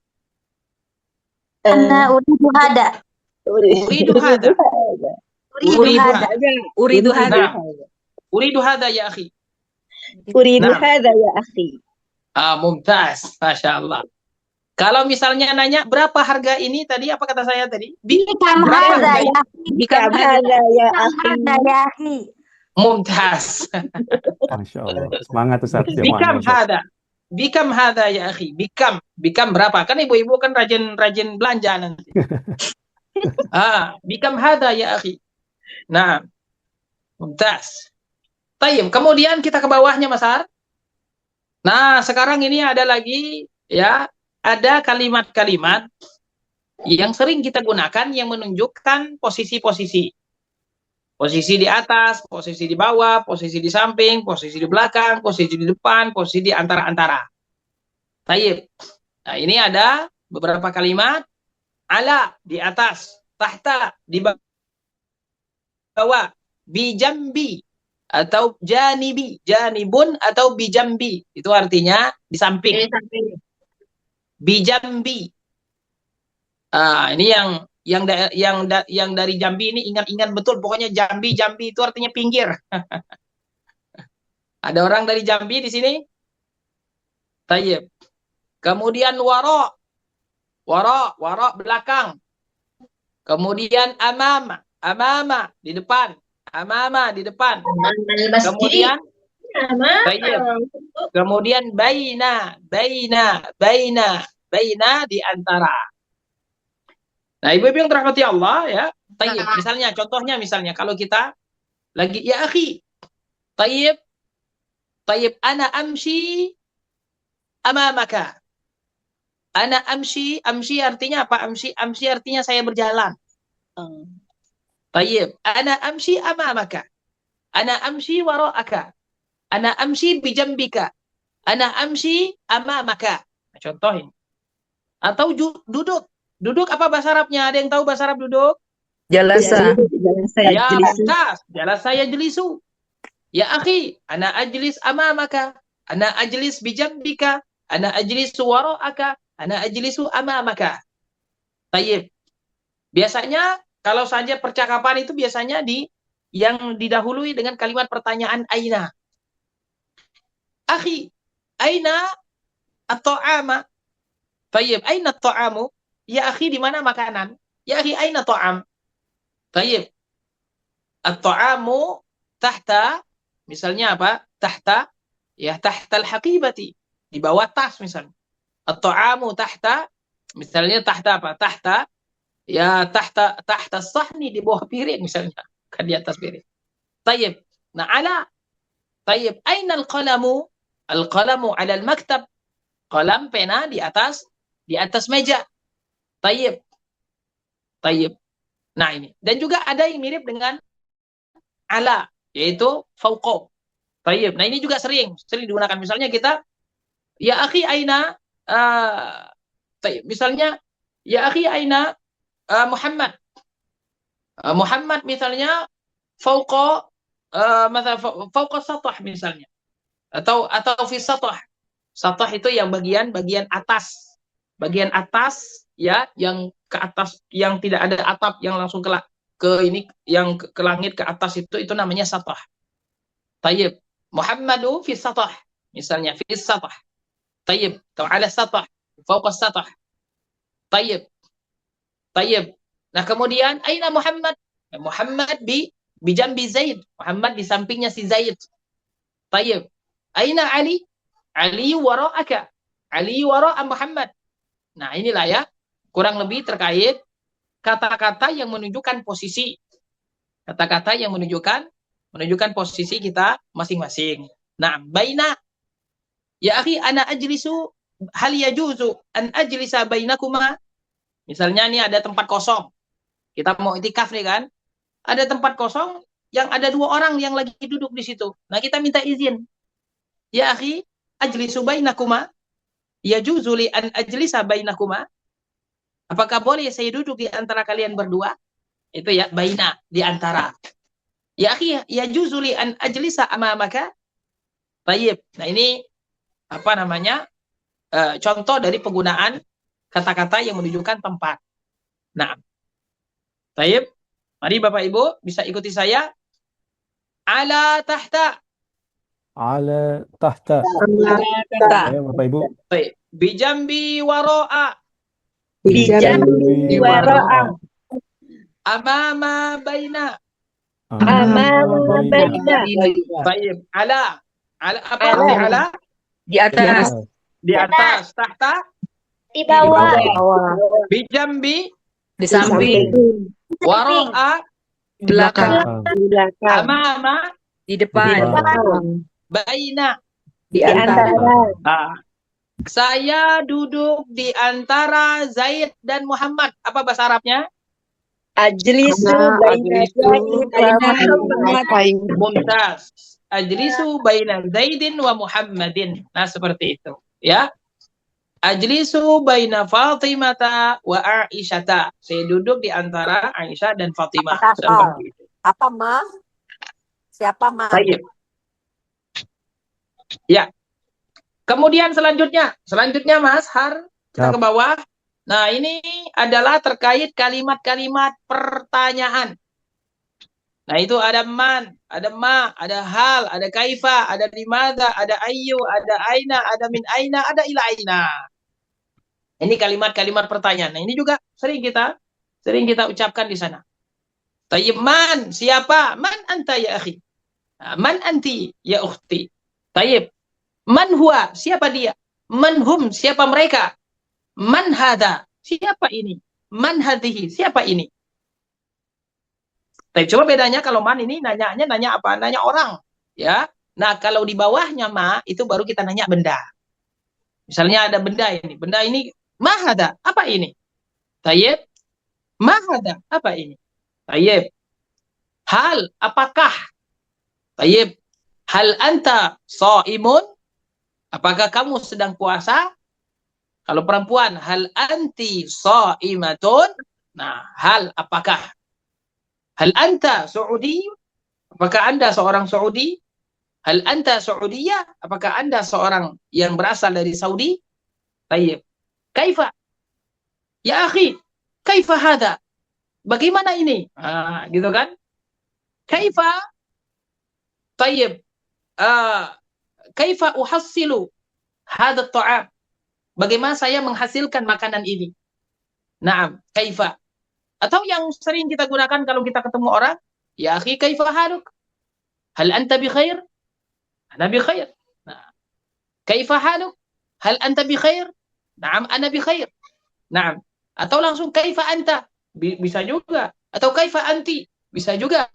Speaker 4: Ana uridu hada.
Speaker 2: Uridu hada.
Speaker 3: Uridu hada.
Speaker 2: Nah, uridu hada ya akhi.
Speaker 4: Uridu
Speaker 2: Nah.
Speaker 4: hada ya akhi.
Speaker 2: Mumtaz. Masya Allah. Kalau misalnya nanya berapa harga ini tadi, apa kata saya tadi?
Speaker 4: Bikam
Speaker 2: Berapa
Speaker 4: hada
Speaker 2: harga?
Speaker 4: ya. Bikam hada ya akhi. Ya akhi.
Speaker 2: Mumtaz.
Speaker 1: Masya Allah. Semangat Ustaz.
Speaker 2: Bikam hada. Bikam hada ya akhi. Bikam berapa? Kan ibu-ibu kan rajin belanja nanti. Bikam hada ya akhi. Nah, mumtaz. Tayyib. Kemudian kita ke bawahnya Mas Har. Nah, sekarang ini ada lagi ya, ada kalimat-kalimat yang sering kita gunakan yang menunjukkan posisi-posisi. Posisi di atas, posisi di bawah, posisi di samping, posisi di belakang, posisi di depan, posisi di antara-antara. Tayyib. Nah, ini ada beberapa kalimat. Ala, di atas. Tahta, di bawah. Bijambi, atau janibi. Janibun, atau bijambi. Itu artinya di samping. Bijambi. Ini yang dari Jambi ini ingat-ingat betul, pokoknya Jambi itu artinya pinggir. Ada orang dari Jambi di sini? Tayyib. Kemudian wara belakang. Kemudian amama di depan. Kemudian tayyib. Kemudian baina di antara. Nah, ibu-ibu yang dirahmati Allah ya. Tayyib. Misalnya kalau kita lagi ya akhi. Tayyib. Ana amshi amamaka. Ana amshi artinya apa? Amshi artinya saya berjalan. Tayyib. Ana amshi amamaka. Ana amshi wara'aka. Ana amshi bijambika. Ana amshi amamaka. Nah, contohin. Atau duduk. Duduk apa bahasa Arabnya? Ada yang tahu bahasa Arab duduk?
Speaker 3: Jalasa.
Speaker 2: Ya, mumtaz. Jalasa yajlisu. Ya akhi, ana ajlis amamaka. ana ajlis bijambika, ana ajlisu wara'aka, ana ajlisu amamaka. Tayyib. Biasanya kalau saja percakapan itu biasanya yang didahului dengan kalimat pertanyaan aina. Akhi, aina at-ta'ama? Tayyib, aina at-ta'amu? Ya akhi, di mana makanan? Ya akhi, aina ta'am? Tayyib. At-ta'amu tahta, misalnya apa? Tahta, ya tahta al-haqibati. Di bawah tas misalnya. At-ta'amu tahta, misalnya tahta apa? Tahta, ya tahta sahni, di bawah piring misalnya. Kan di atas piring. Tayyib. Nah, ala. Tayyib. Aina al-qalamu? Al-qalamu ala al-maktab. Qalam, pena di atas meja. Tayyib. Tayyib. Nah, ini. Dan juga ada yang mirip dengan ala, yaitu fauqa. Tayyib. Nah, ini juga sering digunakan. Misalnya kita, ya akhi aina, tayyib. Misalnya, ya akhi aina Muhammad. Muhammad misalnya fauqa, fauqa satah misalnya. Atau fi satah. Satah itu yang bagian atas. Bagian atas ya, yang ke atas, yang tidak ada atap, yang langsung ke ini, yang ke langit, ke atas, itu namanya satah. Tayyib. Muhammadu fi satah. Misalnya fi satah. Tayyib. Atau ala satah. Fauqa satah. Tayyib. Tayyib. Nah, kemudian aina Muhammad? Muhammad bi jambi Zaid. Muhammad di sampingnya si Zaid. Tayyib. Aina Ali? Ali wara'aka. Ali wara'a Muhammad. Nah, inilah ya, kurang lebih terkait kata-kata yang menunjukkan posisi. Kata-kata yang menunjukkan posisi kita masing-masing. Nah, baina. Ya akhi, ana ajlisu, hal yajuzu an ajlisa bainakuma? Misalnya nih ada tempat kosong. Kita mau itikaf nih kan. Ada tempat kosong yang ada 2 orang yang lagi duduk di situ. Nah, kita minta izin. Ya akhi, ajlisu bainakuma? Yajuzu li an ajlisa bainakuma? Apakah boleh saya duduk di antara kalian berdua? Itu ya, baina, di antara. Ya akhi, yajuzu li an ajlisa amamaka? Tayyib. Nah, ini apa namanya? Contoh dari penggunaan kata-kata yang menunjukkan tempat. Nah, tayyib. Mari Bapak Ibu bisa ikuti saya. Ala tahta.
Speaker 1: Ala tahta. Ya, Bapak Ibu.
Speaker 2: Tayyib. Bijambi wara'a.
Speaker 4: Bijambi wara'a.
Speaker 2: Amama baina.
Speaker 4: Amama baina.
Speaker 2: Tayyib. Ala. Ala apa?
Speaker 4: Ala.
Speaker 2: Ala?
Speaker 3: Di atas.
Speaker 2: Di atas. Tahta.
Speaker 4: Di bawah.
Speaker 2: Bijambi
Speaker 3: Di samping.
Speaker 2: wara'a.
Speaker 3: Di belakang.
Speaker 4: Di belakang.
Speaker 2: Amama
Speaker 3: Di depan.
Speaker 2: baina.
Speaker 3: Di
Speaker 4: Di
Speaker 3: antara.
Speaker 2: Ah. Saya duduk di antara Zaid dan Muhammad. Apa bahasa Arabnya?
Speaker 4: Ajlisu baina Zaid wa Muhammad.
Speaker 2: Mumtaz. Ajlisu baina Zaidin wa Muhammadin. Nah, seperti itu. Ya. Ajlisu baina Fatimata wa Aisyata. Saya duduk di antara Aisyah dan Fatimah. Seperti itu.
Speaker 3: Apa, Ma? Siapa, Ma?
Speaker 2: Baik. Ya. Kemudian selanjutnya Mas Har, kita
Speaker 1: Yap.
Speaker 2: ke bawah. Nah, ini adalah terkait kalimat-kalimat pertanyaan. Nah, itu ada man, ada ma, ada hal, ada kaifa, ada dimada, ada ayu, ada aina, ada min aina, ada ila aina. Ini kalimat-kalimat pertanyaan. Nah, ini juga sering kita ucapkan di sana. Tayyib, man, siapa? Man anta ya akhi. Man anti ya ukhti. Tayyib. Man huwa, siapa dia? Man hum, siapa mereka? Man hada, siapa ini? Man hadhihi, siapa ini? Tapi coba bedanya kalau man ini nanya apa? Nanya orang, ya. Nah, kalau di bawahnya ma, itu baru kita nanya benda. Misalnya ada benda ini ma hada, apa ini? Tayyib. Ma hada, apa ini? Tayyib. Hal, apakah? Tayyib. Hal anta shaimun? Apakah kamu sedang puasa? Kalau perempuan, hal anti shaimatun? Nah, hal apakah? Hal anta Saudi? Apakah Anda seorang Saudi? Hal anta Saudiyah? Apakah Anda seorang yang berasal dari Saudi? Tayyib. Kaifa? Ya akhi, kaifa hada? Bagaimana ini? Gitu kan? Kaifa? Tayyib. Kaifa uhassilu hada ta'am? Bagaimana saya menghasilkan makanan ini? Naam, kaifa? Atau yang sering kita gunakan kalau kita ketemu orang, ya akhi kaifa haluk? Hal anta bi khair? Ana bi khair. Nah, kaifa haluk? Hal anta bi khair? Naam, ana bi khair. Naam. Atau langsung kaifa anta? Bisa juga. Atau kaifa anti? Bisa juga.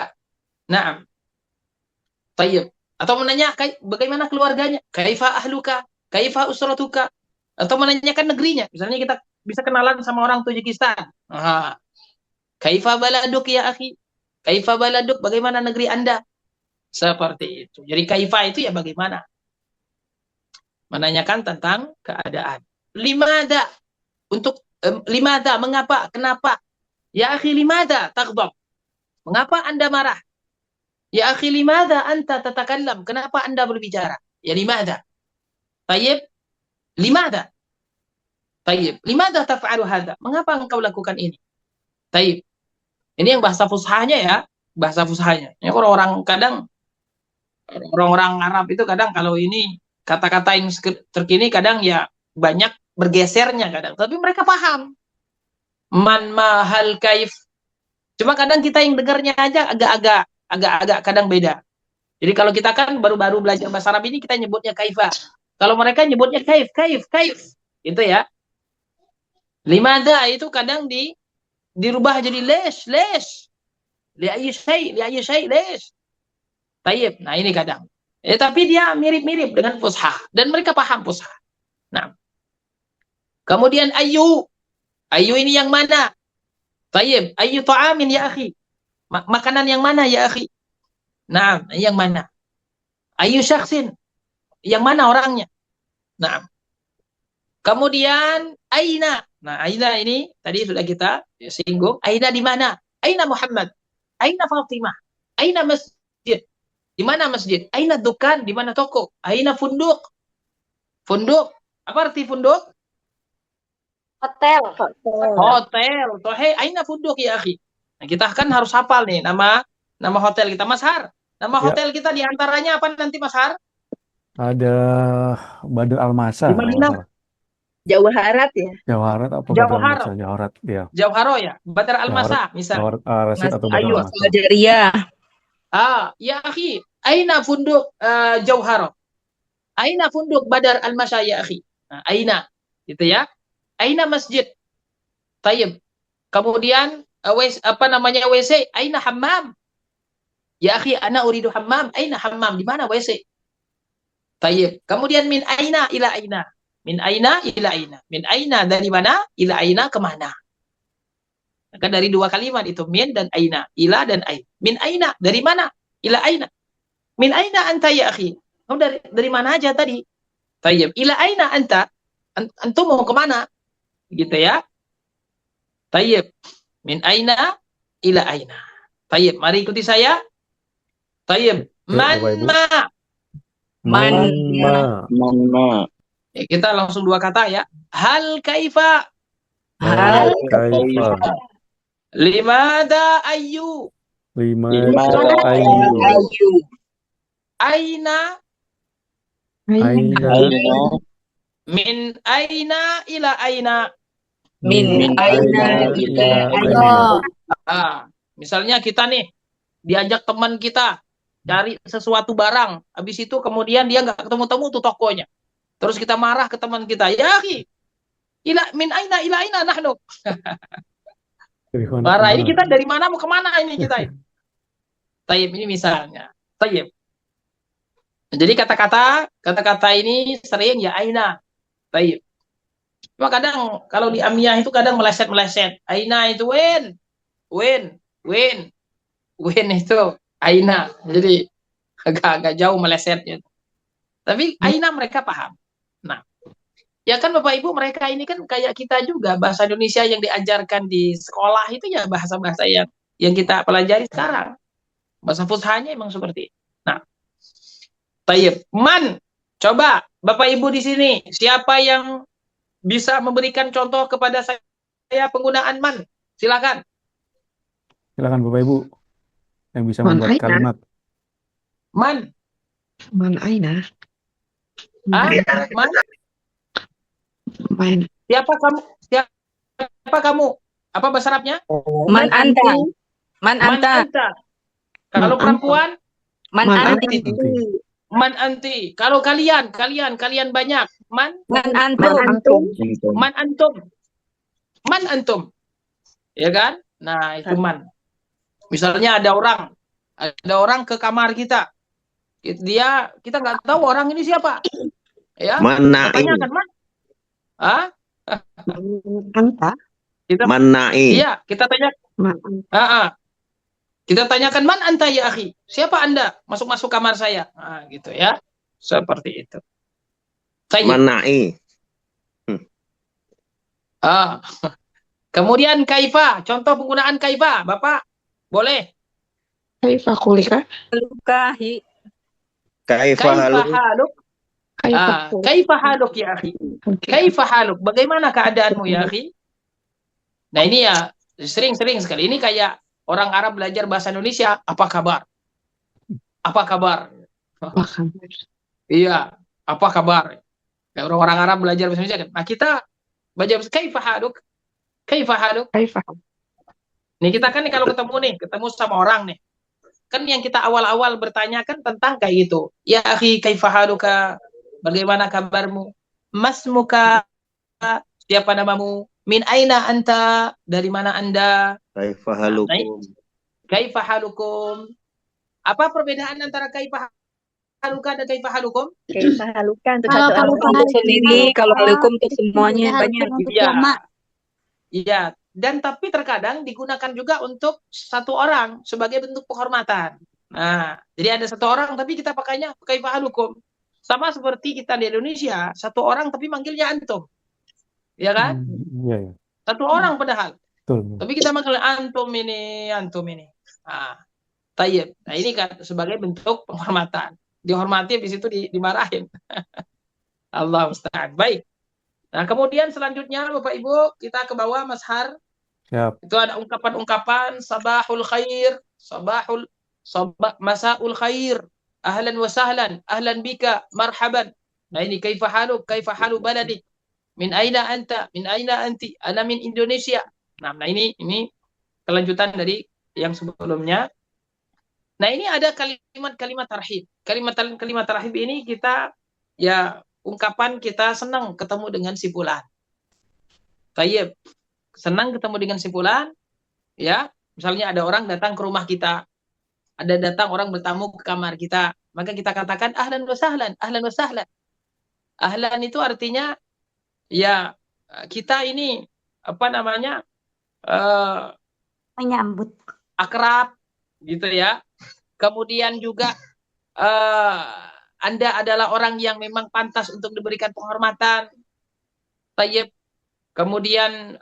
Speaker 2: Naam. Tayyib. Atau menanya bagaimana keluarganya? Kaifa ahluka? Kaifa usratuka? Atau menanyakan negerinya. Misalnya kita bisa kenalan sama orang Tajikistan. Kaifa baladuk ya akhi? Kaifa baladuk? Bagaimana negeri Anda? Seperti itu. Jadi kaifa itu ya bagaimana? Menanyakan tentang keadaan. Limada? Untuk limada? Mengapa? Kenapa? Ya akhi limada taghdab? Mengapa Anda marah? Ya akhi limada anta tatakallam? Kenapa Anda berbicara? Ya limada? Tayyib? Limada? Tayyib. Limada taf'alu hadha? Mengapa engkau lakukan ini? Tayyib. Ini yang bahasa fushahnya ya. Bahasa fushahnya. Ini orang-orang kadang, orang-orang Arab itu kadang kalau ini kata-kata yang terkini kadang ya banyak bergesernya kadang. Tapi mereka paham. Man, mahal, kaif. Cuma kadang kita yang dengarnya aja agak-agak kadang beda. Jadi kalau kita kan baru-baru belajar bahasa Arab ini kita nyebutnya kaifa. Kalau mereka nyebutnya kaif. Gitu ya. Limada itu kadang dirubah jadi lesh. Li ayyi syai, lesh. Tayyib. Nah, ini kadang. Tapi dia mirip-mirip dengan fushah dan mereka paham fushah. Nah. Kemudian ayu. Ayu ini yang mana? Tayyib. Ayu ta'amin ya akhi. Makanan yang mana ya akhi? Nah, yang mana? Ayu syakhsin. Yang mana orangnya? Nah. Kemudian aina. Nah, aina ini tadi sudah kita singgung. Aina di mana? Aina Muhammad. Aina Fatimah. Aina masjid. Di mana masjid? Aina dukan. Di mana toko? Aina funduk. Funduk. Apa arti funduk?
Speaker 3: Hotel.
Speaker 2: Hotel. Tohe, aina funduk ya akhi. Nah, kita kan harus hafal nih nama hotel kita. Mas Har. Nama hotel kita diantaranya apa nanti Mas Har?
Speaker 1: Ada Badr Al-Masa.
Speaker 2: Di Madinah.
Speaker 4: Jauharat ya.
Speaker 1: Jauharat apa Badr
Speaker 2: Jauharo.
Speaker 1: Al-Masa? Jauharat ya.
Speaker 2: Jauharo ya. Badr Al-Masa misal.
Speaker 1: Jauharat Al-Rasyid atau Badr
Speaker 4: Ayu
Speaker 1: Al-Masa.
Speaker 4: Al-Jariyah.
Speaker 2: Ya akhi. Aina funduk Jauharo. Aina funduk Badr Al-Masa ya akhi. Nah, aina. Gitu ya. Aina masjid. Tayyib. Kemudian WC? Aina hammam. Ya akhi, ana uridu hammam. Aina hammam? Di mana WC? Tayyib. Kemudian min aina ila aina. Min aina ila aina. Min aina dari mana? Ila aina kemana? Maka dari dua kalimat itu. Min dan aina. Ila dan aina. Min aina. Dari mana? Ila aina. Min aina anta ya akhi. Kamu dari mana aja tadi? Tayyib. Ila aina anta. Antum mau kemana? Gitu ya. Tayyib. Min aina ila aina. Tayyib. Mari ikuti saya. Tayyib. Man ma. Man ma. Kita langsung dua kata ya. Hal kaifa.
Speaker 1: Hal kaifa.
Speaker 2: Limada ayu.
Speaker 1: Limada ayu.
Speaker 2: Aina.
Speaker 1: Aina.
Speaker 2: Min aina ila aina.
Speaker 4: Min aina ila aina.
Speaker 2: Misalnya kita nih diajak teman kita cari sesuatu barang, habis itu kemudian dia nggak ketemu-temu tuh tokonya. Terus kita marah ke teman kita, ya akhi, min aina ila aina nahnu. Marah, ini kita dari mana mau kemana ini kita? Tayyib, ini misalnya. Tayyib. Jadi kata-kata ini sering ya aina. Tayyib. Cuma kadang kalau di amiyah itu kadang meleset-meleset. Aina itu when itu aina. Jadi agak jauh melesetnya. Tapi aina mereka paham. Nah, ya kan Bapak Ibu, mereka ini kan kayak kita juga, bahasa Indonesia yang diajarkan di sekolah itu ya bahasa-bahasa yang kita pelajari sekarang. Bahasa fushahnya emang seperti itu. Nah, Tayyib. Man. Coba Bapak Ibu di sini, siapa yang bisa memberikan contoh kepada saya penggunaan man? Silakan.
Speaker 1: Silakan Bapak Ibu yang bisa
Speaker 4: Man
Speaker 1: membuat
Speaker 4: aina.
Speaker 1: kalimat.
Speaker 2: Man.
Speaker 4: Man aina.
Speaker 2: Ah? Man.
Speaker 4: Man.
Speaker 2: Siapa kamu? Siapa kamu? Apa bahasa Arabnya?
Speaker 4: Man anta. Man
Speaker 2: Man
Speaker 4: anta.
Speaker 2: anta. Kalau
Speaker 4: Man
Speaker 2: perempuan,
Speaker 4: Man anti.
Speaker 1: Nanti.
Speaker 2: man anti. Kalau kalian banyak. Man
Speaker 4: Man antum.
Speaker 2: man antum. Man antum. Ya kan? Nah, itu man. Misalnya ada orang ke kamar kita. Kita nggak tahu orang ini siapa. Ya.
Speaker 5: Manai.
Speaker 2: Kita tanyakan man. Ah?
Speaker 4: Anta.
Speaker 5: Manai.
Speaker 2: Iya, kita tanya. Kita tanyakan man anta ya akhi. Siapa Anda? Masuk kamar saya. Nah, gitu ya. Seperti itu.
Speaker 5: Manai.
Speaker 2: Kemudian kaifa, contoh penggunaan kaifa, Bapak. Boleh.
Speaker 4: Kaifa kulika?
Speaker 2: Lukahi.
Speaker 5: Kaifa haluk.
Speaker 2: Kaifa haluk ya akhi. Kaifa haluk. Bagaimana keadaanmu ya akhi? Nah, ini ya sering-sering sekali. Ini kayak orang Arab belajar bahasa Indonesia, apa kabar? Apa kabar?
Speaker 4: Apa kabar?
Speaker 2: Iya, apa kabar? Ya, orang Arab belajar bahasa Indonesia kan. Nah, kita belajar kaifa haluk? Kaifa haluk?
Speaker 4: Kaifa.
Speaker 2: Nih kita kan nih kalau ketemu sama orang nih. Kan yang kita awal-awal bertanya kan tentang kayak gitu. Ya akhi, kaifa haluka? Bagaimana kabarmu? Masmuka? Siapa namamu? Min aina anta? Dari mana Anda?
Speaker 5: Kaifa halukum.
Speaker 2: Kaifa halukum? Apa perbedaan antara kaifa haluka dan kaifa halukum?
Speaker 4: Kaifa haluka untuk
Speaker 3: Kalau
Speaker 4: satu
Speaker 3: haluka
Speaker 4: orang sendiri, kalau halukum untuk semuanya banyak.
Speaker 2: Iya. Dan tapi terkadang digunakan juga untuk satu orang sebagai bentuk penghormatan. Nah, jadi ada satu orang tapi kita pakainya kaifa halukum. Sama seperti kita di Indonesia, satu orang tapi manggilnya antum. Ya kan?
Speaker 1: Iya.
Speaker 2: Satu orang padahal.
Speaker 1: Betul.
Speaker 2: Tapi kita manggil antum ini. Nah, tayyib. Nah, ini kan sebagai bentuk penghormatan. Dihormati di situ dimarahin. Allah musta'an. Baik. Nah, kemudian selanjutnya Bapak Ibu, kita ke bawah Mas Har.
Speaker 1: Siap.
Speaker 2: Itu ada ungkapan-ungkapan sabahul khair, masaul khair, ahlan wa sahlan, ahlan bika, marhaban. Nah, ini kaifa haluk, kaifa halu baladik? Min aina anta? Min aina anti? Ana min Indonesia. Nah, ini kelanjutan dari yang sebelumnya. Nah, ini ada kalimat-kalimat tarhib. Kalimat tarhib ini kita ya ungkapan kita senang ketemu dengan si fulan. Tayyib. Senang ketemu dengan si fulan, ya. Misalnya ada orang datang ke rumah kita. Ada datang orang bertamu ke kamar kita, maka kita katakan ahlan wa sahlan, ahlan wa sahlan. Ahlan itu artinya ya kita ini apa namanya?
Speaker 3: Menyambut.
Speaker 2: Akrab gitu ya. Kemudian juga Anda adalah orang yang memang pantas untuk diberikan penghormatan. Tayyib. Kemudian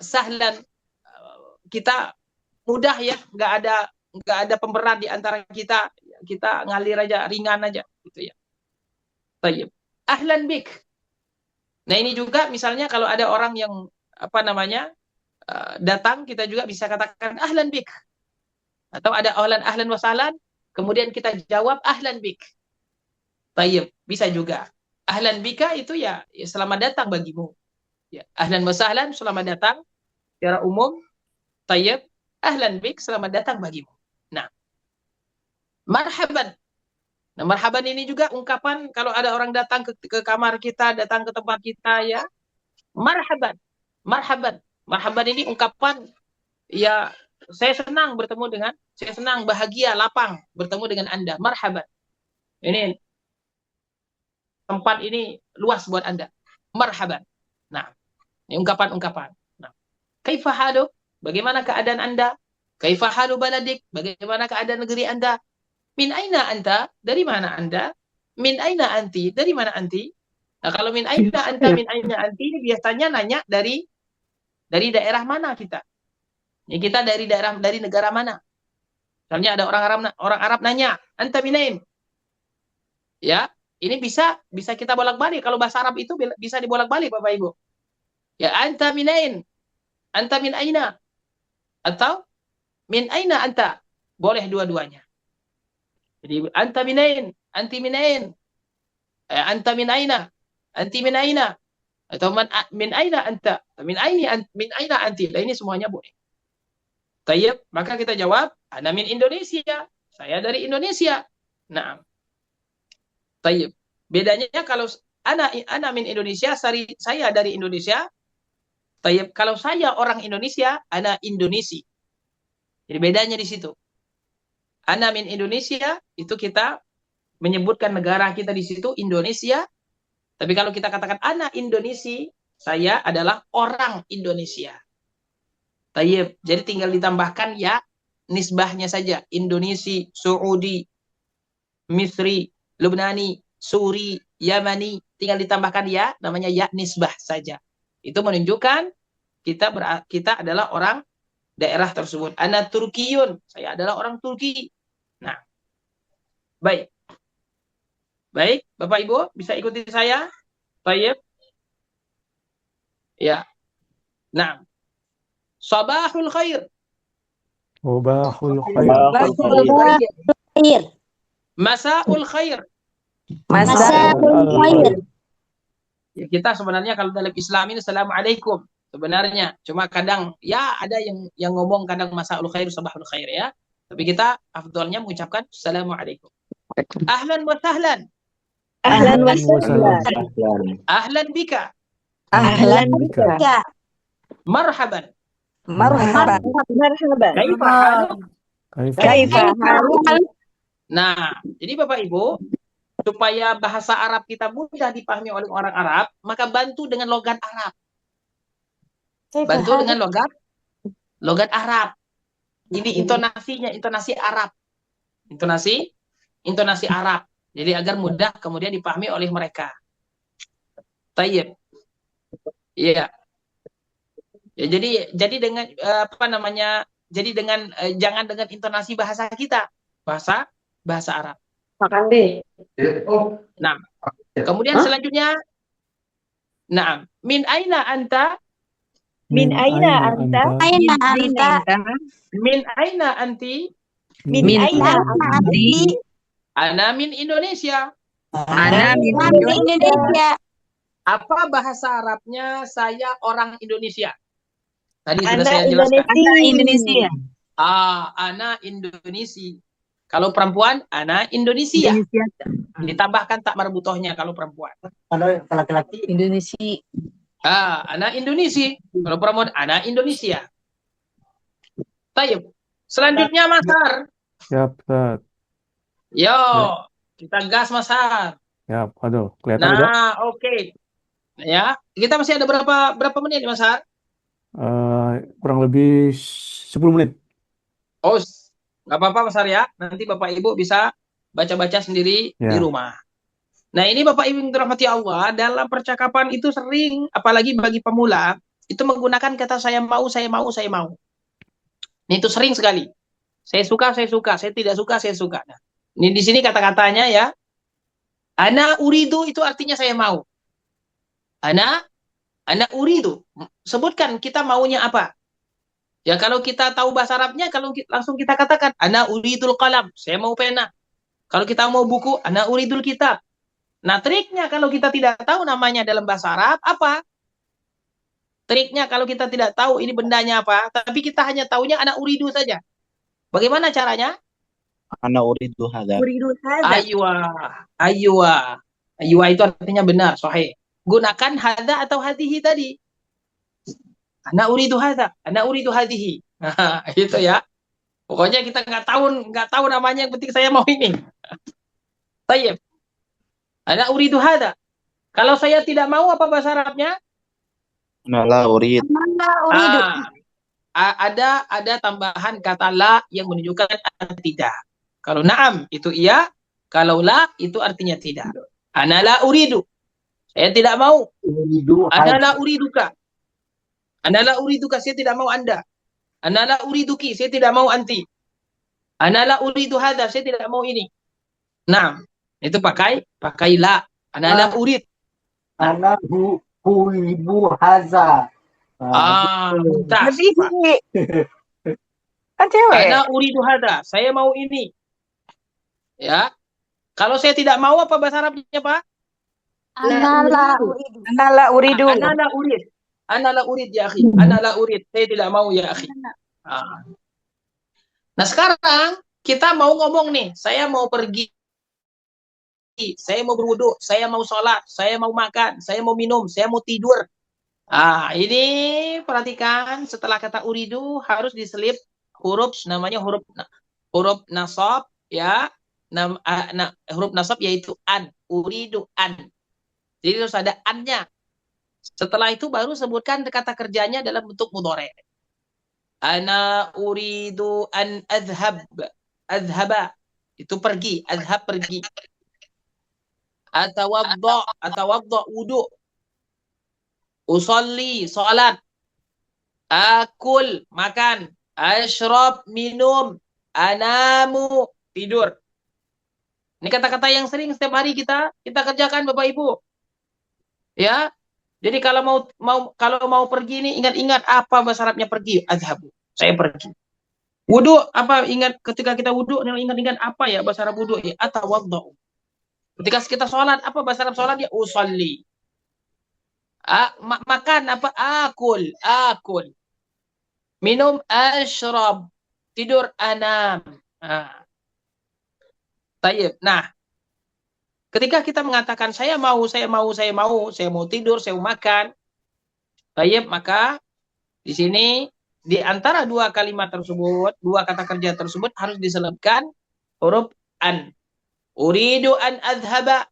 Speaker 2: sahlan, kita mudah ya, nggak ada pemberat di antara kita ngalir aja, ringan aja gitu ya. Tayyib. Ahlan bik. Nah, ini juga misalnya kalau ada orang yang apa namanya datang, kita juga bisa katakan ahlan bik. Atau ada ahlan wa sahlan, kemudian kita jawab ahlan bik. Tayyib, bisa juga. Ahlan bika itu ya selamat datang bagimu. Ya, ahlan wa sahlan, selamat datang secara umum. Tayyib, ahlan bik, selamat datang bagimu. Nah, marhaban. Nah, marhaban ini juga ungkapan kalau ada orang datang ke kamar kita, datang ke tempat kita ya. Marhaban. Marhaban. Marhaban ini ungkapan ya saya senang bahagia, lapang bertemu dengan Anda. Marhaban. Ini tempat ini luas buat Anda. Marhaban. Nah, ini ungkapan-ungkapan. Nah, kaifa haluk? Bagaimana keadaan Anda? Kaifa halu baladik? Bagaimana keadaan negeri Anda? Min aina anta? Dari mana Anda? Min aina anti? Dari mana anti? Nah, kalau min aina anta, min aina anti ini biasanya nanya dari daerah mana kita? Ya, kita dari negara mana? Misalnya ada orang Arab nanya, anta minain? Ya, ini bisa kita bolak-balik. Kalau bahasa Arab itu bisa dibolak-balik Bapak Ibu. Ya, anta minain? Anta min aina? Atau min aina anta? Boleh dua-duanya. Jadi anta minain? Anti minain? Anta min aina? Anti min aina? Atau min aina anta? Min aina anti? Nah, ini semuanya boleh. Tayyib, maka kita jawab, ana min Indonesia. Saya dari Indonesia. Nah, tayyib. Bedanya kalau ana min Indonesia, saya dari Indonesia. Tayyib, kalau saya orang Indonesia, ana Indonesi. Jadi bedanya di situ. Ana min Indonesia itu kita menyebutkan negara kita di situ Indonesia. Tapi kalau kita katakan ana Indonesi, saya adalah orang Indonesia. Tayyib, jadi tinggal ditambahkan ya nisbahnya saja. Indonesi, Saudi, Misri, Lubnani, Suri, Yamani, tinggal ditambahkan ya, namanya ya nisbah saja. Itu menunjukkan kita adalah orang daerah tersebut. Ana Turkiyun, saya adalah orang Turki. Nah, baik. Baik, Bapak Ibu bisa ikuti saya? Baik. Ya. Nah, sabahul khair.
Speaker 1: Sobahul khair.
Speaker 3: Khair.
Speaker 2: Masaul khair.
Speaker 3: Masaul khair.
Speaker 2: Ya, kita sebenarnya kalau dalam Islam ini assalamualaikum sebenarnya, cuma kadang ya ada yang ngomong kadang masaul khair, sabahul khair ya. Tapi kita afdolnya mengucapkan assalamualaikum. Ahlan wa sahlan.
Speaker 4: Ahlan wa sahlan.
Speaker 2: Ahlan bika.
Speaker 4: Ahlan bika.
Speaker 3: Ya.
Speaker 2: Marhaban.
Speaker 4: Marhaban. Marhaban.
Speaker 2: Kaifa haluk?
Speaker 4: Kaifa haluk?
Speaker 2: Nah, jadi Bapak Ibu, supaya bahasa Arab kita mudah dipahami oleh orang Arab, maka bantu dengan logat Arab. Bantu dengan logat Arab. Ini intonasinya, intonasi Arab. Intonasi Arab. Jadi agar mudah kemudian dipahami oleh mereka. Tayyib. Iya. Ya, jadi dengan Jadi dengan jangan dengan intonasi bahasa kita, bahasa Arab.
Speaker 3: Makan deh.
Speaker 2: Nah, kemudian selanjutnya, nah, min aina anta?
Speaker 4: Min aina anta?
Speaker 3: Aina anta?
Speaker 2: Min aina anti?
Speaker 4: Min aina anti?
Speaker 2: Ana min Indonesia.
Speaker 4: Ana min
Speaker 3: Indonesia.
Speaker 2: Apa bahasa Arabnya saya orang Indonesia? Tadi sudah
Speaker 4: Ana
Speaker 2: saya jelaskan.
Speaker 4: Ana Indonesia.
Speaker 2: Ana Indonesia. Kalau perempuan, ana Indonesia. Ditambahkan tak marbutohnya kalau perempuan.
Speaker 6: Kalau laki-laki
Speaker 4: Indonesia.
Speaker 2: Ana Indonesia. Kalau perempuan, ana Indonesia. Tayyib. Selanjutnya Mas Har.
Speaker 1: Siap, Ustaz.
Speaker 2: Yo, kita gas Mas Har.
Speaker 1: Siap, aduh, kelihatan udah.
Speaker 2: Nah, oke. Ya, kita masih ada berapa menit Mas Har?
Speaker 1: Kurang lebih 10 menit.
Speaker 2: Oh, nggak apa-apa Mas Har ya. Nanti Bapak Ibu bisa baca-baca sendiri di rumah. Nah, ini Bapak Ibu yang dirahmati Allah, dalam percakapan itu sering, apalagi bagi pemula, itu menggunakan kata saya mau, saya mau, saya mau. Ini itu sering sekali. Saya suka, saya tidak suka, saya suka. Nah, ini di sini kata-katanya ya. Ana uridu itu artinya saya mau. Ana uridu. Sebutkan kita maunya apa. Ya kalau kita tahu bahasa Arabnya, kalau langsung kita katakan ana uridul qalam, saya mau pena. Kalau kita mau buku, ana uridul kitab. Nah, triknya kalau kita tidak tahu namanya dalam bahasa Arab apa? Triknya kalau kita tidak tahu ini bendanya apa, tapi kita hanya tahunya ana uridu saja. Bagaimana caranya?
Speaker 5: Ana uridu hadza.
Speaker 2: Aywa itu artinya benar, sahih. Gunakan hadza atau hadihi tadi. Ana uridu hadza, ana uridu hadihi. Nah, itu ya. Pokoknya kita nggak tahu namanya, yang penting saya mau ini. Tayyib. Ana uridu hadza. Kalau saya tidak mau, apa bahasa Arabnya?
Speaker 5: Ana la urid.
Speaker 2: Ada tambahan kata la yang menunjukkan tidak. Kalau na'am itu iya, kalau la itu artinya tidak. Ana la uridu. Saya tidak mau. Ana la uriduka. Ana la uriduka, saya tidak mau Anda. Ana la uriduki, saya tidak mau anti. Ana la uridu hadza, saya tidak mau ini. Nah, Itu pakai la. Ana la urid.
Speaker 6: Ana uridu haza.
Speaker 2: Mumtaz.
Speaker 4: Lebih kan cewek.
Speaker 2: Ana uridu hada. Saya mau ini. Ya. Kalau saya tidak mau apa bahasa Arabnya, Pak?
Speaker 3: Ana la uridu.
Speaker 4: Anala uridu.
Speaker 2: Ana la urid. Ana la urid ya akhi. Ana la urid. Saya tidak mau ya akhi. Nah, sekarang kita mau ngomong nih, saya mau pergi, saya mau berwudu, saya mau sholat, saya mau makan, saya mau minum, saya mau tidur. Ini perhatikan, setelah kata uridu harus diselip huruf, namanya huruf nasab, ya. Huruf nasab yaitu an, uridu an. Jadi harus ada annya. Setelah itu baru sebutkan kata kerjanya dalam bentuk mudhari'. Ana uridu an adhaba itu pergi, adhab pergi. Atawadda wudu. Usolli salat. Akul makan. Ashrab minum. Anamu tidur. Ini kata-kata yang sering setiap hari kita kerjakan Bapak Ibu. Ya. Jadi kalau mau pergi ini ingat-ingat apa bahasa Arabnya pergi? Adhabu. Saya pergi. Wudu apa? Ingat ketika kita wudu ingat-ingat apa ya bahasa Arab wudu ya? Atawaddu. Ketika kita sholat apa bahasa Arab sholat ya? Usolli. Makan apa? Akul. Minum ashrab. Tidur anam. Tayyib. Nah, ketika kita mengatakan saya mau tidur, saya mau makan. Tayyib, maka di sini di antara dua kalimat tersebut, dua kata kerja tersebut harus diselipkan huruf an. Uridu an adhaba,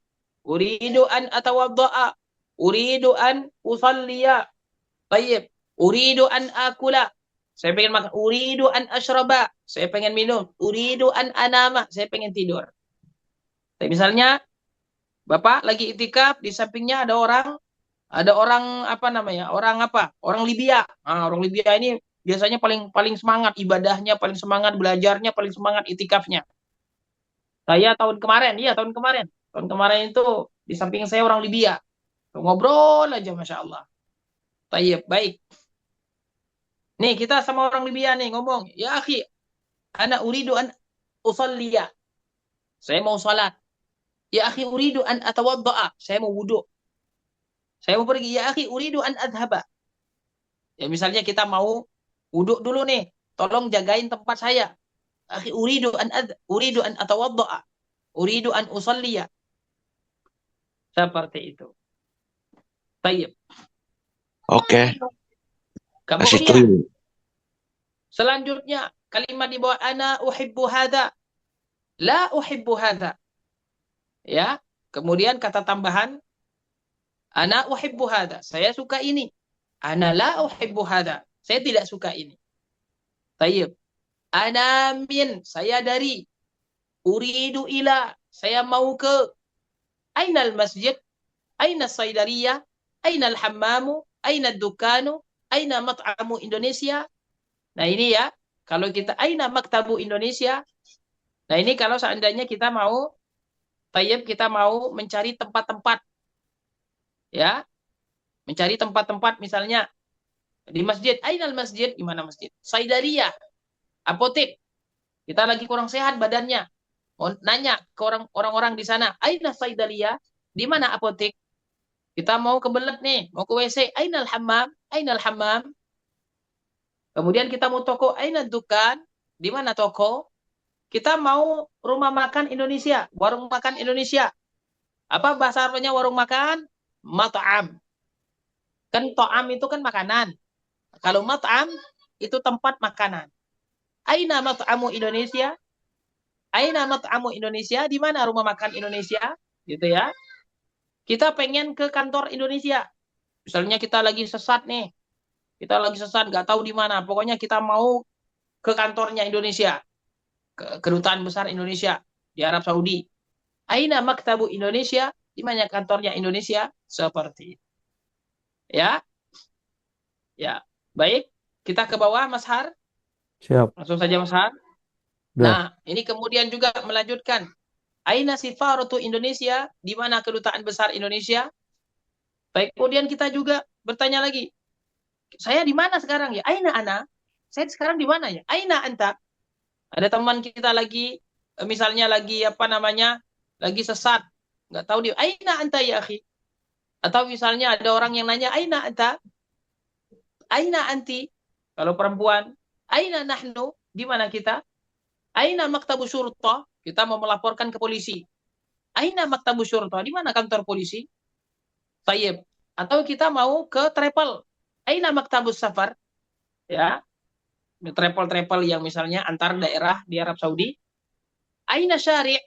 Speaker 2: uridu an atawadda'a, uridu an usalliya. Tayyib. Uridu an akula. Saya pengen makan. Uridu an ashraba. Saya pengen minum. Uridu an anama. Saya pengen tidur. Tapi misalnya Bapak lagi itikaf, di sampingnya ada orang apa namanya? Orang Libya. Orang Libya ini biasanya paling semangat ibadahnya, paling semangat belajarnya, paling semangat itikafnya. Saya tahun kemarin itu di samping saya orang Libya. Ngobrol aja Masya Allah. Tayyib, baik. Nih kita sama orang Libya nih ngomong, ya akhi, ana uridu an usalliya. Saya mau salat. Ya akhi uridu an atawadda'a. Saya mau wudu. Saya mau pergi. Ya akhi uridu an adhaba. Ya misalnya kita mau wudu dulu nih. Tolong jagain tempat saya. Akhi uridu an atawadda'a. Uridu an usalliya. Seperti itu. Tayyib.
Speaker 5: Oke. Kasih
Speaker 2: Kemudian
Speaker 5: clue.
Speaker 2: selanjutnya kalimat di bawah ana uhibbu hadza. La uhibbu hadza. Ya, kemudian kata tambahan ana uhibbu hadza. Saya suka ini. Ana la uhibbu hadza. Saya tidak suka ini. Tayyib. Ana min, saya dari. Uridu ila, saya mau ke. Ainal masjid? Aina saydariyah? Aina al-hammamu? Aina ad-dukanu? Aina mat'amu Indonesia? Nah ini ya, kalau kita aina maktabu Indonesia. Nah ini kalau seandainya kita mau Tayyib, kita mau mencari tempat-tempat. Ya. Mencari tempat-tempat misalnya di masjid. Ainal masjid? Di mana masjid? Saydariyah. Apotek. Kita lagi kurang sehat badannya. Mau nanya ke orang-orang di sana. Aina saydariyah? Di mana apotek? Kita mau kebelet nih. Mau ke WC. Ainal hammam? Ainal hammam? Kemudian kita mau toko. Ainal dukan? Di mana toko? Kita mau rumah makan Indonesia, warung makan Indonesia. Apa bahasa Arabnya warung makan? Mat'am. Kan to'am itu kan makanan. Kalau mat'am itu tempat makanan. Aina mat'amu Indonesia? Aina mat'amu Indonesia? Di mana rumah makan Indonesia? Gitu ya. Kita pengen ke kantor Indonesia. Misalnya kita lagi sesat nih. Kita lagi sesat, nggak tahu di mana. Pokoknya kita mau ke kantornya Indonesia. Kedutaan besar Indonesia di Arab Saudi. Aina maktabu Indonesia? Di mana kantornya Indonesia? Seperti itu. Ya. Ya. Baik. Kita ke bawah Mas Har.
Speaker 1: Siap.
Speaker 2: Langsung saja Mas Har.
Speaker 1: Ya.
Speaker 2: Nah, ini kemudian juga melanjutkan. Aina Sifaratu Indonesia, di mana kedutaan besar Indonesia? Baik, kemudian kita juga bertanya lagi, saya di mana sekarang ya? Aina ana? Saya sekarang di mana ya? Aina anta? Ada teman kita lagi, misalnya lagi apa namanya, lagi sesat, nggak tahu dia. Aina anta ya akhi? Atau misalnya ada orang yang nanya, Aina anta? Aina anti? Kalau perempuan, Aina nahnu? Di mana kita? Aina maktabu syurta? Kita mau melaporkan ke polisi. Aina maktabu syurta? Di mana kantor polisi? Tayyib. Atau kita mau ke travel. Aina maktabus safar? Ya, travel-travel yang misalnya antar daerah di Arab Saudi. Aina syari'?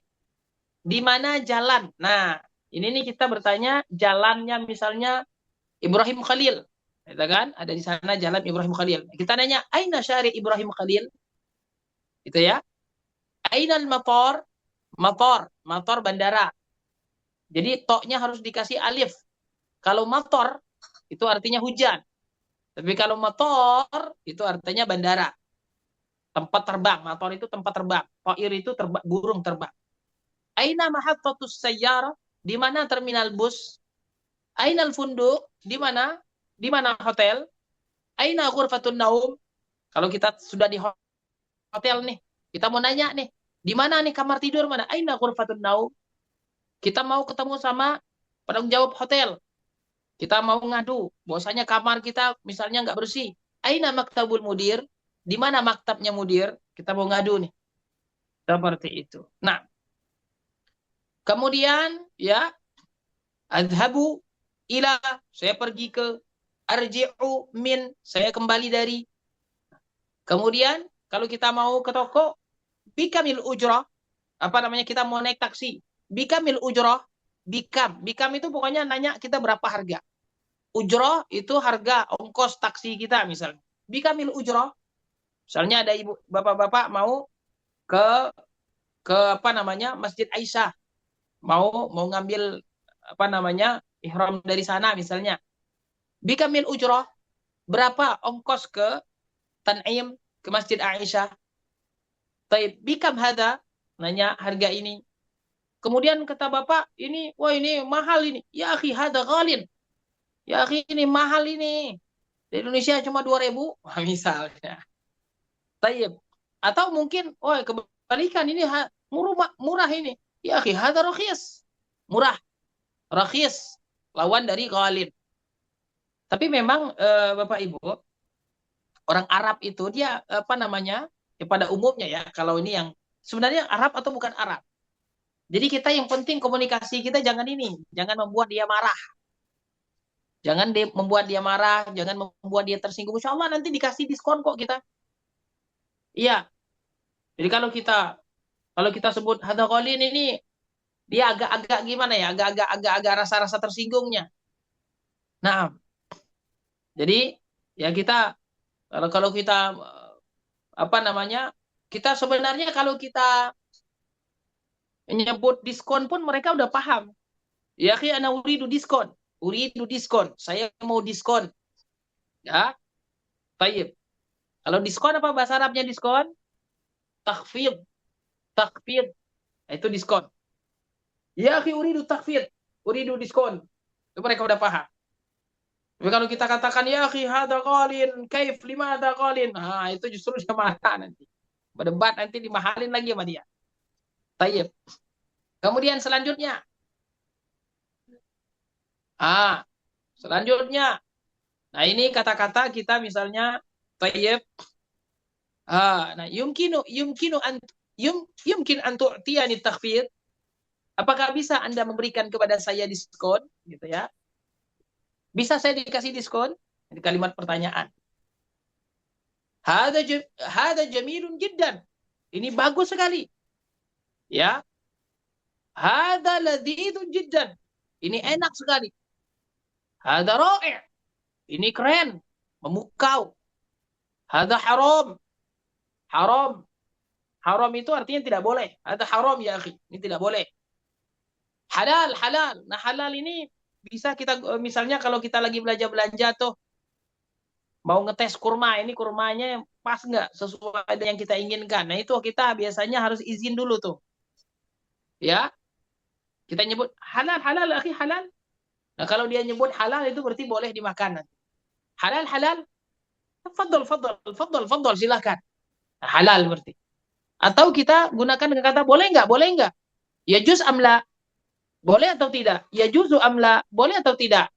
Speaker 2: Di mana jalan? Nah, ini nih kita bertanya jalannya misalnya Ibrahim Khalil. Gitu kan? Ada di sana jalan Ibrahim Khalil. Kita nanya, Aina syari' Ibrahim Khalil? Gitu ya. Aina al-matar? Matar bandara. Jadi toknya harus dikasih alif. Kalau mator itu artinya hujan. Tapi kalau mator itu artinya bandara. Tempat terbang. Mator itu tempat terbang. Ta'ir itu burung terbang. Aina mahattatus sayyarah? Di mana terminal bus? Aina al-funduk? Di mana? Di mana hotel? Aina ghurfatun naum? Kalau kita sudah di hotel nih, kita mau nanya nih, di mana nih kamar tidur mana? Aina ghurfatun naum? Kita mau ketemu sama penanggung jawab hotel. Kita mau ngadu, bahwasanya kamar kita misalnya nggak bersih. Aina maktabul mudir? Di mana maktabnya mudir? Kita mau ngadu nih. Seperti itu. Nah, kemudian ya, adhabu ila, saya pergi ke, arji'u min, saya kembali dari. Kemudian kalau kita mau ke toko, bikamil ujrah, apa namanya, kita mau naik taksi, bikamil ujrah, bikam itu pokoknya nanya kita berapa harga. Ujrah itu harga ongkos taksi kita misalnya. Bikamil ujrah, misalnya ada ibu bapak-bapak mau ke apa namanya, Masjid Aisyah, mau ngambil apa namanya, ihram dari sana misalnya. Bikamil ujrah, berapa ongkos ke Tan'im, ke Masjid Aisyah. Taib, bikam hada, nanya harga ini. Kemudian kata bapak, ini, wah ini mahal ini. Ya akhi, hada ghalin. Ya akhi, ini mahal ini. Di Indonesia cuma 2.000, misalnya. Taib. Atau mungkin, wah kebalikan, ini murah ini. Ya akhi, hada rakhis. Murah. Rakhis. Lawan dari ghalin. Tapi memang Bapak Ibu, orang Arab itu dia apa namanya, ya pada umumnya ya, kalau ini yang sebenarnya Arab atau bukan Arab. Jadi kita yang penting komunikasi kita jangan membuat dia marah. Jangan membuat dia marah, jangan membuat dia tersinggung. Insya Allah nanti dikasih diskon kok kita. Iya. Jadi kalau kita sebut hadza qalin ini, dia agak-agak gimana ya, agak-agak rasa-rasa tersinggungnya. Nah, jadi ya kita kalau kita apa namanya, kita sebenarnya kalau kita menyebut diskon pun mereka udah paham. Ya akhi, ana uridu diskon. Uridu diskon. Saya mau diskon. Ya. Baik. Kalau diskon apa bahasa Arabnya diskon? Takhfid. Takhfid. Itu diskon. Ya akhi, uridu takhfid. Uridu diskon. Itu mereka udah paham. Tapi kalau kita katakan ya akhi hadza qalin, kaif limadza qalin? Nah, itu justru dia marah nanti. Berdebat nanti dimahalin lagi sama dia. Baik. Kemudian selanjutnya. Selanjutnya. Nah, ini kata-kata kita misalnya tayyib. Nah, yumkin an tu'tiyani takhfid. Apakah bisa Anda memberikan kepada saya diskon gitu ya? Bisa saya dikasih diskon? Ini kalimat pertanyaan. Hada jamilun jiddan. Ini bagus sekali. Ya. Hada ladzidun jiddan. Ini enak sekali. Hada ra'i'. Ini keren. Memukau. Hada haram. Haram. Haram itu artinya tidak boleh. Hada haram ya akhi. Ini tidak boleh. Halal, halal. Nah, halal ini bisa kita, misalnya kalau kita lagi belanja-belanja tuh, mau ngetes kurma, ini kurmanya pas nggak sesuai dengan yang kita inginkan. Nah, itu kita biasanya harus izin dulu tuh. ya, kita nyebut halal, halal, akhi, halal. Nah, kalau dia nyebut halal itu berarti boleh dimakan. Halal, halal. Fadol, fadol, fadol, fadol, silakan. Nah, halal berarti. Atau kita gunakan dengan kata boleh nggak? Boleh nggak? Ya juz amla. Boleh atau tidak? Ya juzu amla. Boleh atau tidak?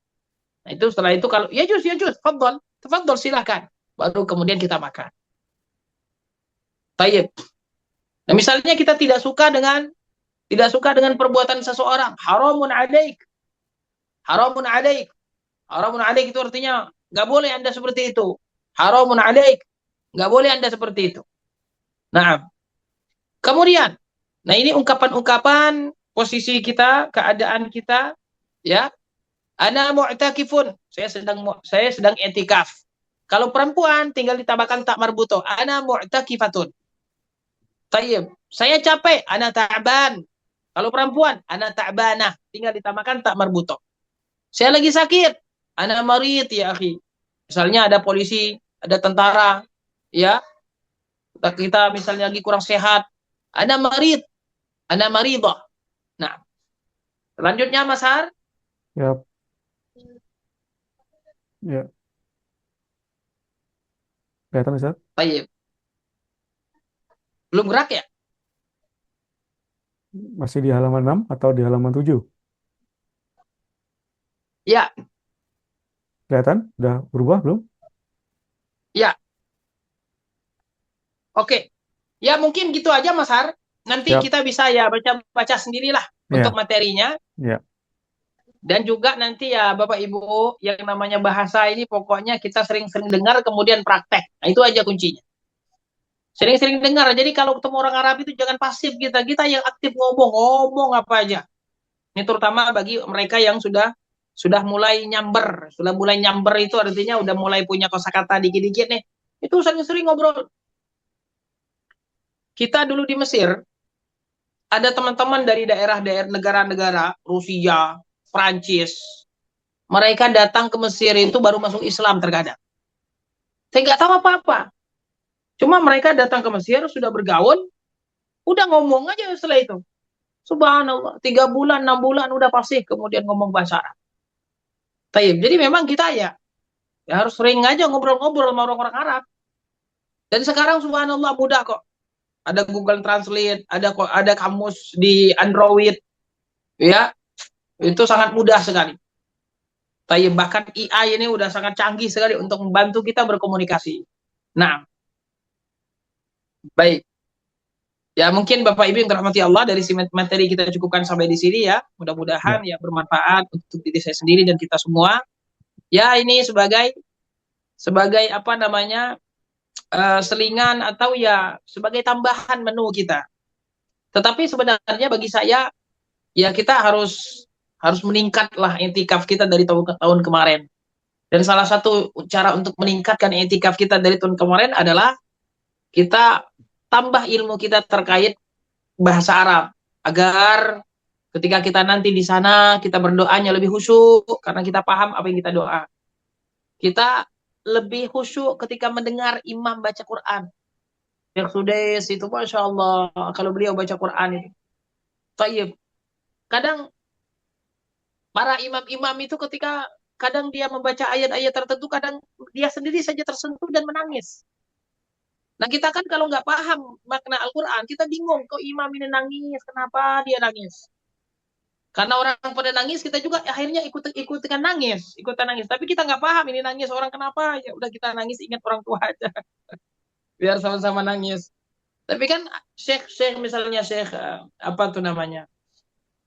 Speaker 2: Nah, itu setelah itu kalau ya juz, fadol, fadol, silakan. Baru kemudian kita makan. Tayyib. Nah, misalnya kita tidak suka dengan perbuatan seseorang, haramun alaik. Haramun alaik. Haramun alaik itu artinya nggak boleh Anda seperti itu. Haramun alaik. Nggak boleh Anda seperti itu. Nah, kemudian, nah ini ungkapan-ungkapan posisi kita, keadaan kita, ya. Ana mu'takifun. Saya sedang i'tikaf. Kalau perempuan tinggal ditambahkan tak marbuto. Ana mu'takifatun. Tayyib. Saya capek. Ana ta'ban. Kalau perempuan, ana ta'banah. Tinggal ditambahkan tak marbuto. Saya lagi sakit. Ana marid ya akhi. Misalnya ada polisi, ada tentara, ya. Kita misalnya lagi kurang sehat. Ana marid. Ana maridah. Nah, selanjutnya Mas Har.
Speaker 1: Ya, ya. Kelihatan Ustaz?
Speaker 2: Tayyib. Belum gerak ya?
Speaker 1: Masih di halaman 6 atau di halaman 7?
Speaker 2: Ya,
Speaker 1: Kelihatan? Udah berubah belum?
Speaker 2: ya. Oke. Ya mungkin gitu aja Mas Har. Nanti
Speaker 1: Siap.
Speaker 2: kita bisa ya baca-baca sendirilah untuk
Speaker 1: Ya,
Speaker 2: materinya.
Speaker 1: ya.
Speaker 2: Dan juga nanti ya Bapak Ibu yang namanya bahasa ini pokoknya kita sering-sering dengar kemudian praktek. Nah itu aja kuncinya. Sering-sering dengar. Jadi kalau ketemu orang Arab itu jangan pasif kita. Kita yang aktif ngomong apa aja. Ini terutama bagi mereka yang sudah mulai nyamber. Sudah mulai nyamber itu artinya udah mulai punya kosakata dikit-dikit nih. Itu sering-sering ngobrol. Kita dulu di Mesir, ada teman-teman dari daerah-daerah negara-negara, Rusia, Prancis. Mereka datang ke Mesir itu baru masuk Islam terkadang. Saya nggak tahu apa-apa. Cuma mereka datang ke Mesir, sudah bergaul, udah ngomong aja setelah itu. Subhanallah, 3 bulan, 6 bulan udah pasti kemudian ngomong bahasa Arab. Tayyib. Jadi memang kita ya harus sering aja ngobrol-ngobrol sama orang-orang Arab. Dan sekarang subhanallah mudah kok. Ada Google Translate, ada kamus di Android, ya itu sangat mudah sekali. Tayyib. Bahkan AI ini udah sangat canggih sekali untuk membantu kita berkomunikasi. Nah, baik. Ya mungkin Bapak Ibu yang dirahmati Allah dari materi kita cukupkan sampai di sini ya. Mudah-mudahan ya bermanfaat untuk diri saya sendiri dan kita semua. Ya ini sebagai apa namanya selingan atau ya sebagai tambahan menu kita. Tetapi sebenarnya bagi saya ya kita harus meningkatlah i'tikaf kita dari tahun kemarin. Dan salah satu cara untuk meningkatkan i'tikaf kita dari tahun kemarin adalah kita tambah ilmu kita terkait bahasa Arab agar ketika kita nanti di sana kita berdoanya lebih khusyuk karena kita paham apa yang kita doa. Kita lebih khusyuk ketika mendengar imam baca Quran. Syekh Sudais itu Masya Allah kalau beliau baca Quran itu. Tayyib. Kadang para imam-imam itu ketika kadang dia membaca ayat-ayat tertentu, kadang dia sendiri saja tersentuh dan menangis. Nah kita kan kalau nggak paham makna Al-Quran, kita bingung kok imam ini nangis, kenapa dia nangis? Karena orang pada nangis, kita juga akhirnya ikutan nangis. Tapi kita nggak paham ini nangis orang kenapa, ya udah kita nangis ingat orang tua aja. Biar sama-sama nangis. Tapi kan Syekh misalnya Syekh apa tuh namanya?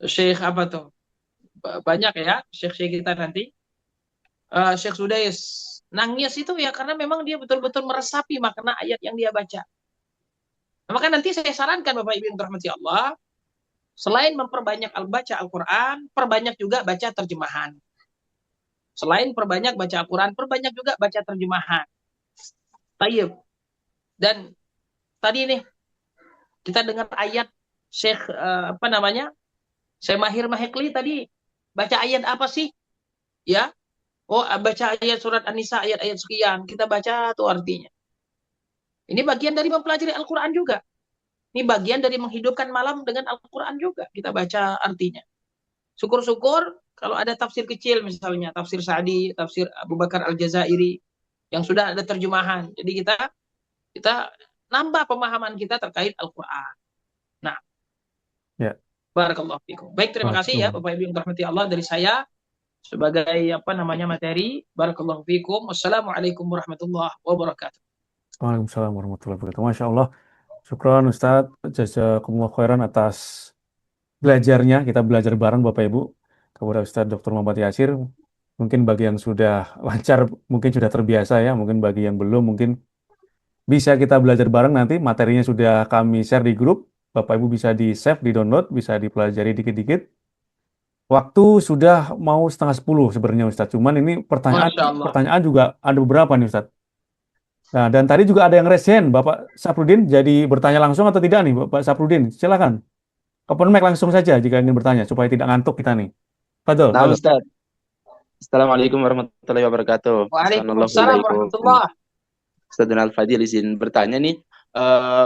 Speaker 2: Syekh apa tuh? Banyak ya Syekh kita nanti. Syekh Sudais nangis itu ya karena memang dia betul-betul meresapi makna ayat yang dia baca. Nah, maka nanti saya sarankan Bapak Ibu yang dirahmati Allah, selain memperbanyak baca Al-Quran, perbanyak juga baca terjemahan. Selain perbanyak baca Al-Quran, perbanyak juga baca terjemahan. Tayyib. Dan tadi nih kita dengar ayat Syekh apa namanya? Syekh Mahir Mahekli tadi baca ayat apa sih? Ya. Oh, baca ayat surat An-Nisa ayat-ayat sekian. Kita baca tuh artinya. Ini bagian dari mempelajari Al-Quran juga. Ini bagian dari menghidupkan malam dengan Al-Quran juga. Kita baca artinya. Syukur-syukur kalau ada tafsir kecil misalnya, tafsir Sa'di, tafsir Abu Bakar Al-Jazairi, yang sudah ada terjemahan. Jadi kita nambah pemahaman kita terkait Al-Quran. Nah,
Speaker 1: Ya.
Speaker 2: barakallahu fikum. Baik, terima kasih ya Bapak Ibu yang dirahmati Allah, dari saya sebagai materi. Barakallahu fikum. Wassalamualaikum warahmatullahi wabarakatuh.
Speaker 1: Waalaikumsalam warahmatullahi wabarakatuh. Masya Allah. Syukran Ustadz, jazakumullah khairan atas belajarnya. Kita belajar bareng Bapak Ibu kepada Ustadz Dr. Muhammad Yasir. Mungkin bagi yang sudah lancar, mungkin sudah terbiasa ya. Mungkin bagi yang belum, mungkin bisa kita belajar bareng nanti. Materinya sudah kami share di grup. Bapak Ibu bisa di-save, di-download, bisa dipelajari dikit-dikit. Waktu sudah mau 9:30 sebenarnya Ustadz. Cuman ini
Speaker 2: Masya Allah.
Speaker 1: pertanyaan juga ada beberapa nih Ustadz. Nah, dan tadi juga ada yang raise hand, Bapak Saprudin, jadi bertanya langsung atau tidak nih, Bapak Saprudin? Silakan. Open mic langsung saja jika ingin bertanya, supaya tidak ngantuk kita nih. Fadol,
Speaker 7: Nah,
Speaker 1: fadol.
Speaker 7: Ustaz. Assalamualaikum warahmatullahi wabarakatuh.
Speaker 2: Waalaikumsalam warahmatullahi.
Speaker 7: Ustaz Donald Fadil izin bertanya nih,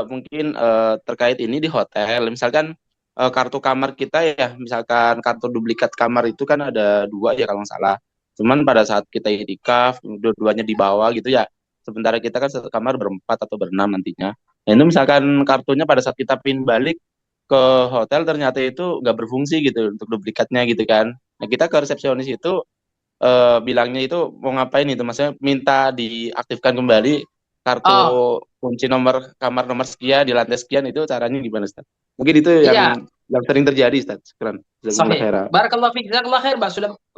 Speaker 7: mungkin terkait ini di hotel, misalkan kartu kamar kita ya, misalkan kartu duplikat kamar itu kan ada 2 ya kalau nggak salah. Cuman pada saat kita itikaf, dua-duanya dibawa gitu ya. Sementara kita kan satu kamar berempat atau berenam nantinya. Nah, itu misalkan kartunya pada saat kita pin balik ke hotel ternyata itu nggak berfungsi gitu untuk duplikatnya gitu kan. Nah, kita ke resepsionis itu bilangnya itu mau ngapain itu, maksudnya minta diaktifkan kembali kartu kunci nomor kamar nomor sekian di lantai sekian, itu caranya gimana Ustaz? Mungkin itu
Speaker 2: Iya.
Speaker 7: yang sering terjadi Ustaz. Syukran. Jazakumullah khairan.
Speaker 2: Barakallahu fiik, jazakallahu khair, Mbak,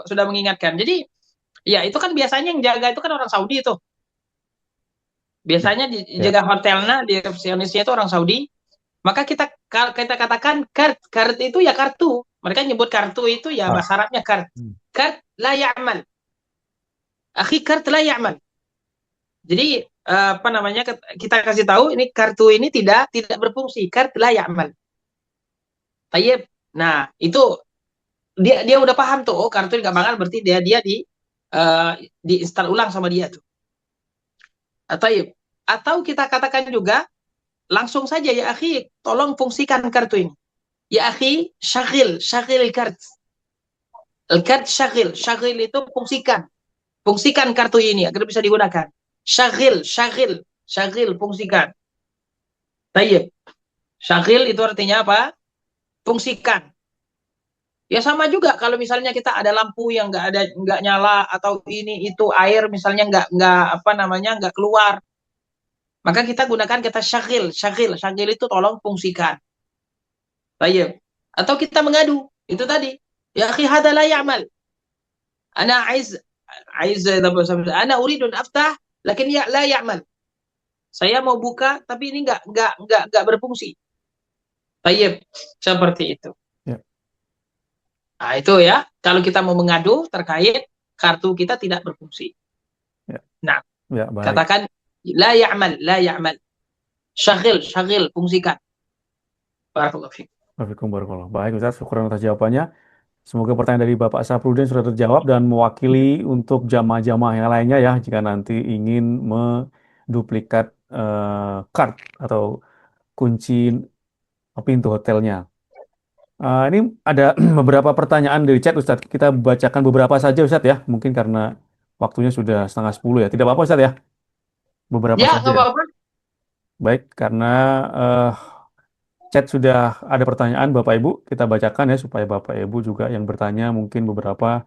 Speaker 2: sudah mengingatkan. Jadi, ya itu kan biasanya yang jaga itu kan orang Saudi itu. Biasanya jaga hotelnya, di resepsionisnya itu orang Saudi. Maka kita katakan kart itu ya kartu. Mereka nyebut kartu itu ya bahasa Arabnya kart. Kart la ya'mal. Akhi, kart la ya'mal. Jadi kita kasih tahu ini kartu ini tidak berfungsi. Kart la ya'mal. Tayyib. Nah, itu dia udah paham tuh, oh kartu nggak bakal, berarti dia diinstal ulang sama dia tuh. Atau kita katakan juga langsung saja, ya akhi, tolong fungsikan kartu ini. Ya akhi, syagil kart. Al-kart syagil itu fungsikan kartu ini agar bisa digunakan. Syagil, fungsikan. Tayyib. Syagil itu artinya apa? Fungsikan. Ya sama juga kalau misalnya kita ada lampu yang nggak nyala, atau ini itu air misalnya nggak keluar, maka kita gunakan kata syagil itu tolong fungsikan. Baik. Atau kita mengadu, itu tadi, ya akhi hada la ya'mal, ana ana uridun aftah lakin ya la ya'mal, saya mau buka tapi ini nggak berfungsi. Baik, seperti itu. Nah, itu ya, kalau kita mau mengadu terkait kartu kita tidak berfungsi. Nah, katakan la ya'mal. Syagil, fungsikan. Barakallahu fiik.
Speaker 1: Barakallahu. Baik Ustaz, syukur atas jawabannya. Semoga pertanyaan dari Bapak Saprudin sudah terjawab dan mewakili untuk jamaah-jamaah yang lainnya ya, jika nanti ingin menduplikat card atau kunci pintu hotelnya. Ini ada beberapa pertanyaan dari chat Ustadz. Kita bacakan beberapa saja Ustadz ya. Mungkin karena waktunya sudah 9:30 ya. Tidak apa-apa Ustadz ya? Beberapa
Speaker 2: Ya,
Speaker 1: saja.
Speaker 2: nggak apa-apa.
Speaker 1: Baik, karena chat sudah ada pertanyaan Bapak Ibu. Kita bacakan ya, supaya Bapak Ibu juga yang bertanya mungkin beberapa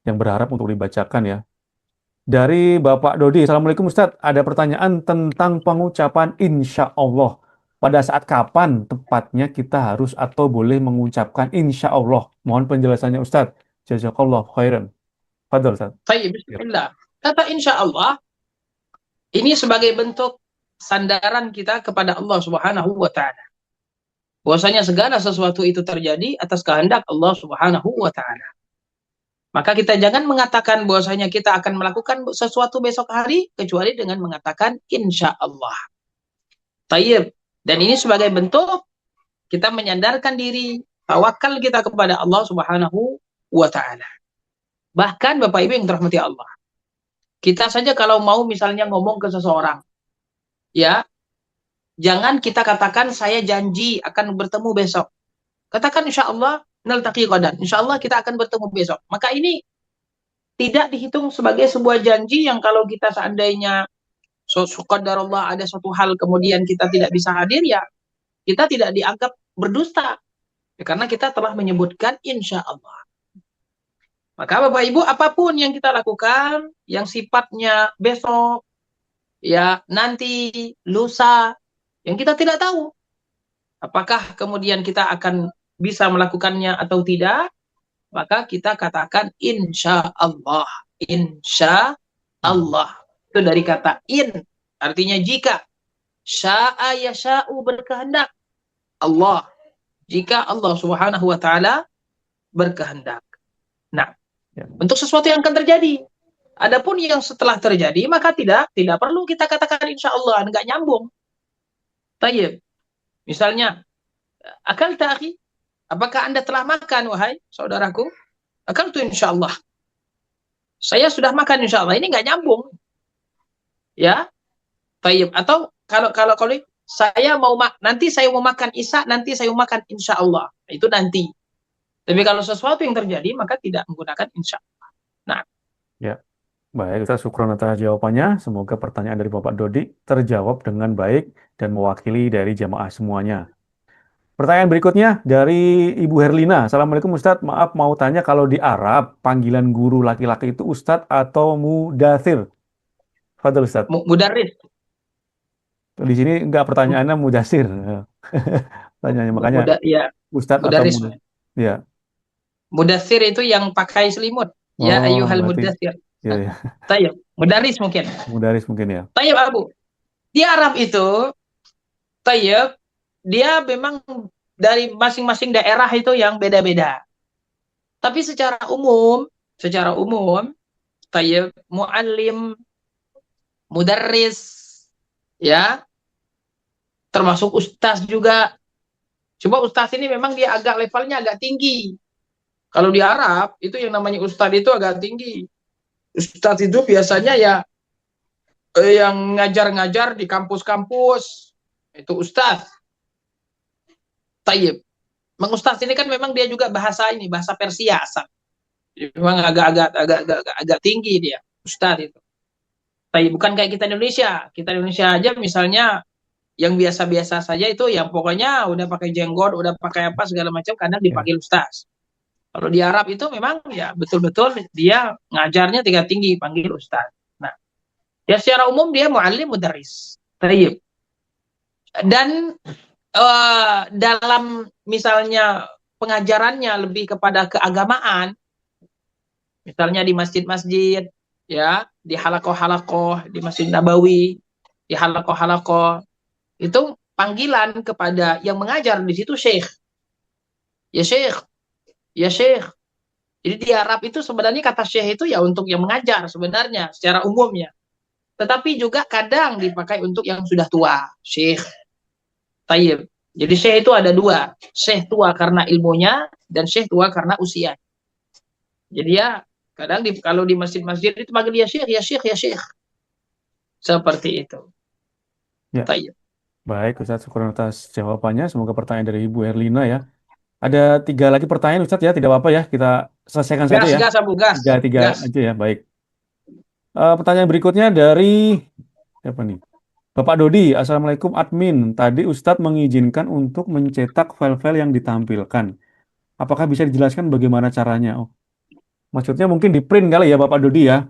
Speaker 1: yang berharap untuk dibacakan ya. Dari Bapak Dodi, Assalamualaikum Ustadz. Ada pertanyaan tentang pengucapan insya Allah. Pada saat kapan tepatnya kita harus atau boleh mengucapkan insya Allah? Mohon penjelasannya Ustadz. Jazakallah khairan. Fadol Ustadz.
Speaker 2: Baik, bismillah. Kata insya Allah ini sebagai bentuk sandaran kita kepada Allah Subhanahu wa Ta'ala. Bahwasanya segala sesuatu itu terjadi atas kehendak Allah Subhanahu wa Ta'ala. Maka kita jangan mengatakan bahwasanya kita akan melakukan sesuatu besok hari kecuali dengan mengatakan insya Allah. Tayyib. Dan ini sebagai bentuk kita menyandarkan diri, tawakal kita kepada Allah Subhanahu wa Ta'ala. Bahkan Bapak Ibu yang dirahmati Allah, kita saja kalau mau misalnya ngomong ke seseorang, ya, jangan kita katakan saya janji akan bertemu besok. Katakan insya Allah naltaqi qadan. Insya Allah kita akan bertemu besok. Maka ini tidak dihitung sebagai sebuah janji yang kalau kita seandainya qadarullah ada suatu hal kemudian kita tidak bisa hadir, ya kita tidak dianggap berdusta. Ya, karena kita telah menyebutkan insya Allah. Maka Bapak Ibu, apapun yang kita lakukan yang sifatnya besok, ya nanti, lusa, yang kita tidak tahu apakah kemudian kita akan bisa melakukannya atau tidak, maka kita katakan insya Allah. Insya Allah. Itu dari kata in, artinya jika. Sya'a yasha'u, berkehendak. Allah. Jika Allah subhanahu wa ta'ala berkehendak. Nah, untuk sesuatu yang akan terjadi. Adapun yang setelah terjadi, maka tidak perlu kita katakan insya Allah, enggak nyambung. Tayyib. Misalnya, akal ta'akhi, apakah Anda telah makan, wahai saudaraku? Akal tu insya Allah. Saya sudah makan insya Allah. Ini nggak nyambung. Ya, tayyib. Atau kalau saya nanti saya mau makan isya, nanti saya mau makan insya Allah. Itu nanti. Tapi kalau sesuatu yang terjadi, maka tidak menggunakan insya Allah. Nah.
Speaker 1: Ya. Baik, Ustaz, syukron atas jawabannya. Semoga pertanyaan dari Bapak Dodi terjawab dengan baik dan mewakili dari jamaah semuanya. Pertanyaan berikutnya dari Ibu Herlina. Assalamualaikum Ustadz, maaf mau tanya kalau di Arab panggilan guru laki-laki itu Ustadz atau Mudathir? Fadil Ustadz.
Speaker 2: Mudarris.
Speaker 1: Di sini enggak, pertanyaannya Mudasir. Pertanyaannya makanya
Speaker 2: ya.
Speaker 1: Ustadz
Speaker 2: Mudarris.
Speaker 1: atau Mudathir. Ya.
Speaker 2: Mudathir itu yang pakai selimut. Ya ayyuhal mudathir.
Speaker 1: Ya.
Speaker 2: Tayyib. Mudarris mungkin.
Speaker 1: Mudaris mungkin ya.
Speaker 2: Tayyib Abu. Di Arab itu, tayyib, dia memang dari masing-masing daerah itu yang beda-beda. Tapi secara umum, tayyib, muallim, mudarris, ya, termasuk ustaz juga. Cuma ustaz ini memang dia levelnya agak tinggi. Kalau di Arab, itu yang namanya ustaz itu agak tinggi. Ustaz itu biasanya ya yang ngajar-ngajar di kampus-kampus, itu ustaz. Tayyib. Mengustaz ini kan memang dia juga bahasa Persia asal. Memang agak tinggi dia, ustaz itu. Tayyib, bukan kayak kita Indonesia. Kita Indonesia aja misalnya yang biasa-biasa saja itu yang pokoknya udah pakai jenggot, udah pakai apa segala macam kadang dipanggil ustaz. Kalau di Arab itu memang ya betul-betul dia ngajarnya tingkat tinggi, panggil ustaz. Nah, ya secara umum dia muallim mudarris. Tayyib. Dan dalam misalnya pengajarannya lebih kepada keagamaan, misalnya di masjid-masjid, ya, di halakoh-halakoh, di Masjid Nabawi, di halakoh-halakoh, itu panggilan kepada yang mengajar di situ syekh. Ya syekh, ya syekh. Jadi di Arab itu sebenarnya kata syekh itu ya untuk yang mengajar sebenarnya secara umumnya. Tetapi juga kadang dipakai untuk yang sudah tua, syekh. Tayyib. Jadi syekh itu ada dua. Syekh tua karena ilmunya dan syekh tua karena usia. Jadi ya kadang kalau di masjid-masjid itu panggil ya syekh, ya syekh, ya syekh. Seperti itu.
Speaker 1: Ya.
Speaker 2: Tayyib.
Speaker 1: Baik, Ustadz, syukur atas jawabannya. Semoga pertanyaan dari Ibu Herlina ya. Ada 3 lagi pertanyaan, Ustadz ya. Tidak apa-apa ya. Kita selesaikan saja ya.
Speaker 2: Gas.
Speaker 1: 3 aja ya. Baik. Pertanyaan berikutnya dari siapa nih? Bapak Dodi, Assalamualaikum admin. Tadi Ustadz mengizinkan untuk mencetak file-file yang ditampilkan. Apakah bisa dijelaskan bagaimana caranya? Oh, maksudnya mungkin di print kali ya Bapak Dodi ya?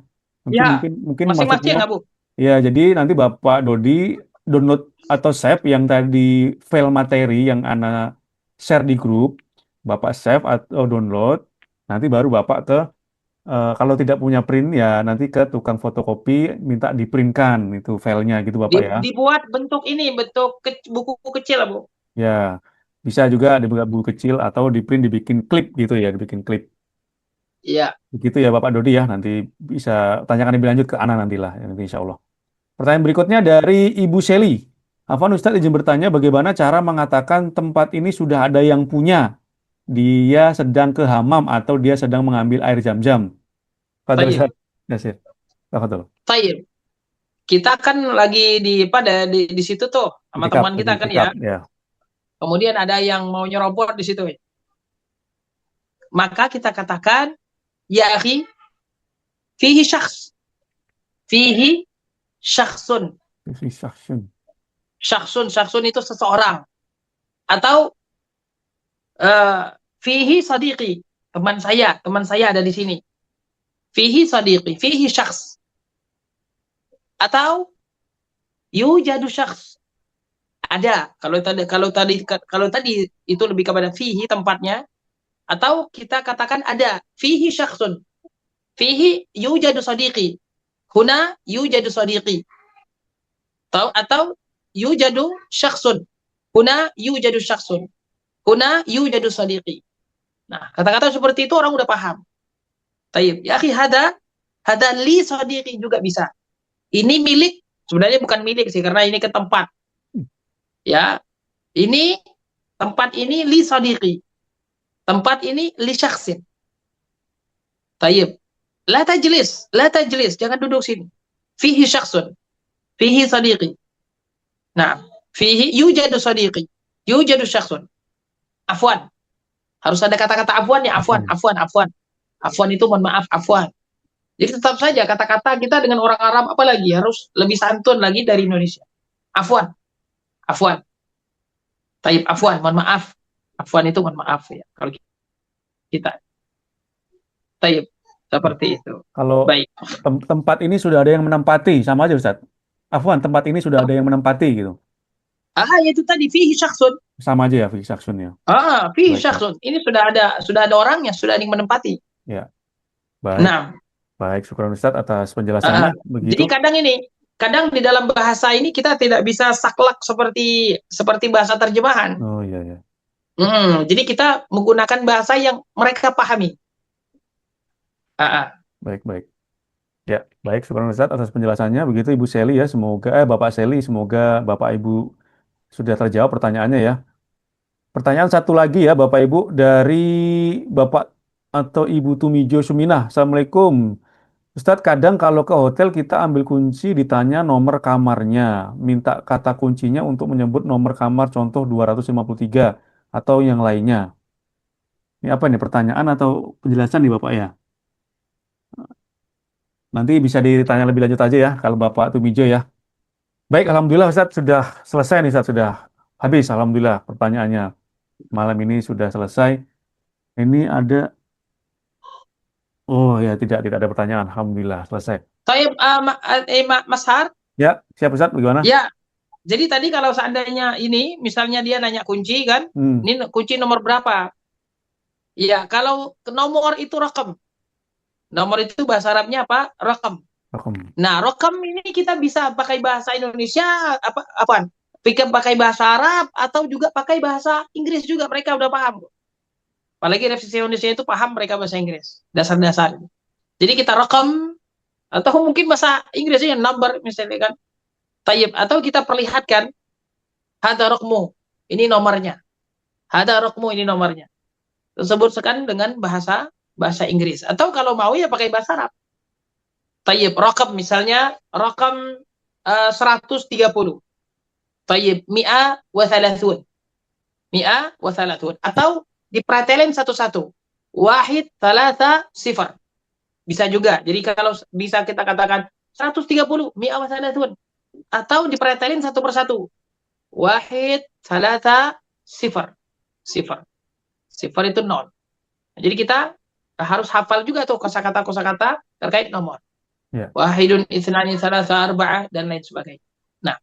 Speaker 1: Mungkin
Speaker 2: masing-masing
Speaker 1: maksudnya.
Speaker 2: Abu.
Speaker 1: Ya, jadi nanti Bapak Dodi download atau save yang tadi file materi yang Ana share di grup, Bapak save atau download. Nanti baru Bapak ke kalau tidak punya print ya nanti ke tukang fotokopi minta diprintkan itu filenya gitu Bapak ya.
Speaker 2: Dibuat bentuk buku kecil Bu.
Speaker 1: Ya, bisa juga dibuat buku kecil atau diprint dibikin klip gitu ya, dibikin klip.
Speaker 2: Iya.
Speaker 1: Begitu ya Bapak Dodi ya, nanti bisa tanyakan lebih lanjut ke Ana nantilah nanti insya Allah. Pertanyaan berikutnya dari Ibu Seli. Afwan Ustadz izin bertanya bagaimana cara mengatakan tempat ini sudah ada yang punya. Dia sedang ke hamam atau dia sedang mengambil air zam-zam. Fadhil Ustadz. Yasir. Tafadhol.
Speaker 2: Tayyib. kita kan lagi di situ tuh sama
Speaker 1: Itikaf,
Speaker 2: teman
Speaker 1: lagi
Speaker 2: kita kan
Speaker 1: itikaf,
Speaker 2: ya.
Speaker 1: ya.
Speaker 2: Kemudian ada yang mau nyerobot di situ. Maka kita katakan, ya akhi, fihi syakhs. Fihi syakhsun.
Speaker 1: Isi syahsun.
Speaker 2: Syakhsun itu seseorang. Atau fihi sadiqi, teman saya ada di sini. Fihi sadiqi, fihi syakhs. Atau yujadu syakhs. Ada. Kalau tadi itu lebih kepada fihi tempatnya, atau kita katakan ada fihi syakhsun. Fihi yujadu sadiqi. Huna yujadu sadiqi. Atau yujadu syakhsun. Huna yujadu syakhsun. Huna yujadu sadiqi. Nah, kata-kata seperti itu orang udah paham. Tayyib. Ya akhi, hada li sadiqi juga bisa. Ini milik, sebenarnya bukan milik sih, karena ini ke tempat. Ya. Ini tempat ini li sadiqi. Tempat ini li syakhsin. Tayyib. La tajlis, jangan duduk sini. Fihi syakhsun. Fihi sadiqi. Nah, fihi yujadu sadiqi. Yujadu syakhsun. Afwan. Harus ada kata-kata afwan ya, afwan. Afwan itu mohon maaf, afwan. Jadi tetap saja kata-kata kita dengan orang Arab apalagi harus lebih santun lagi dari Indonesia. Afwan. Taib afwan, mohon maaf. Afwan itu mohon maaf ya kalau kita. Taib seperti itu.
Speaker 1: Kalau
Speaker 2: Baik.
Speaker 1: tempat ini sudah ada yang menempati, sama aja Ustaz. Afwan, tempat ini sudah ada yang menempati gitu.
Speaker 2: Itu tadi fihi syakhsun.
Speaker 1: Sama aja ya fihi syahsun ya.
Speaker 2: Fihi
Speaker 1: Baik,
Speaker 2: syakhsun. Ini sudah ada orangnya, sudah ada yang menempati.
Speaker 1: Ya. Baik.
Speaker 2: Nah,
Speaker 1: Baik, syukur Ustaz atas penjelasannya.
Speaker 2: jadi
Speaker 1: Begitu.
Speaker 2: kadang di dalam bahasa ini kita tidak bisa saklek seperti bahasa terjemahan.
Speaker 1: Oh iya ya.
Speaker 2: Jadi kita menggunakan bahasa yang mereka pahami.
Speaker 1: Baik. Ya, baik, syukur Ustaz atas penjelasannya. Begitu Ibu Seli ya, Bapak Seli, semoga Bapak Ibu sudah terjawab pertanyaannya ya. Pertanyaan satu lagi ya Bapak Ibu dari Bapak atau Ibu Tumijo Suminah. Assalamualaikum. Ustadz, kadang kalau ke hotel kita ambil kunci ditanya nomor kamarnya, minta kata kuncinya untuk menyebut nomor kamar contoh 253 atau yang lainnya. Ini apa nih, pertanyaan atau penjelasan nih Bapak ya? Nanti bisa ditanya lebih lanjut aja ya kalau Bapak Tumijo ya. Baik, Alhamdulillah Ustadz sudah selesai nih Ustadz, sudah habis Alhamdulillah pertanyaannya. Malam ini sudah selesai. Ini ada, oh ya tidak ada pertanyaan, Alhamdulillah selesai.
Speaker 2: Taib, Mas Har?
Speaker 1: Ya, siap Ustadz, bagaimana?
Speaker 2: Ya, jadi tadi kalau seandainya ini, misalnya dia nanya kunci kan, ini kunci nomor berapa? Ya, kalau nomor itu rakam. Nomor itu bahasa Arabnya apa? Rakam. Nah, rakam ini kita bisa pakai bahasa Indonesia, pakai bahasa Arab, atau juga pakai bahasa Inggris juga, mereka udah paham. Apalagi revisi Indonesia itu paham mereka bahasa Inggris, dasar-dasar. Jadi kita rakam, atau mungkin bahasa Inggrisnya number misalnya kan. Tayyib, atau kita perlihatkan, hada rokmu, ini nomornya. Hada rokmu, ini nomornya. Sebutkan dengan bahasa Inggris. Atau kalau mau ya pakai bahasa Arab. Tayyib, rokam misalnya, rokam 130. Tayyib, mi'a wa thalathun. Mi'a wa thalathun. Atau dipretelin satu-satu. Wahid, thalatha, sifar. Bisa juga. Jadi kalau bisa kita katakan 130, mi'a wa thalathun. Atau dipretelin satu persatu. Wahid, thalatha, sifar. Sifar itu 0. Jadi kita harus hafal juga tuh kosakata terkait nomor.
Speaker 1: Ya.
Speaker 2: Wahidun, ithnani, thalatha, arba'ah, dan lain sebagainya. Nah.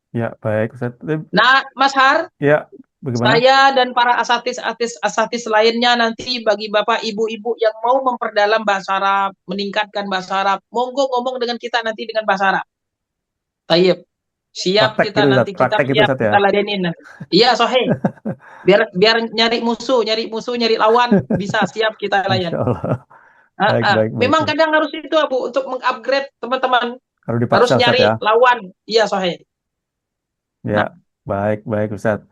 Speaker 1: Ya, baik Ustaz.
Speaker 2: Nah, Mas Har.
Speaker 1: Ya, bagaimana?
Speaker 2: Saya dan para asatis lainnya nanti bagi Bapak Ibu-ibu yang mau memperdalam bahasa Arab, meningkatkan bahasa Arab, monggo ngomong dengan kita nanti dengan bahasa Arab. Tayyib. Siap
Speaker 1: Praktek
Speaker 2: kita
Speaker 1: gitu,
Speaker 2: nanti
Speaker 1: Ustaz. Praktek gitu,
Speaker 2: siap
Speaker 1: Ustaz, ya.
Speaker 2: kita ladenin nanti. Iya, sahih. Biar nyari musuh, nyari lawan bisa siap kita layan.
Speaker 1: Insyaallah. Baik.
Speaker 2: Memang kadang harus itu Abu untuk mengupgrade teman-teman.
Speaker 1: Harus dipaksa,
Speaker 2: nyari
Speaker 1: Ustaz, ya.
Speaker 2: lawan. Iya, sahih.
Speaker 1: Ya, baik Ustaz.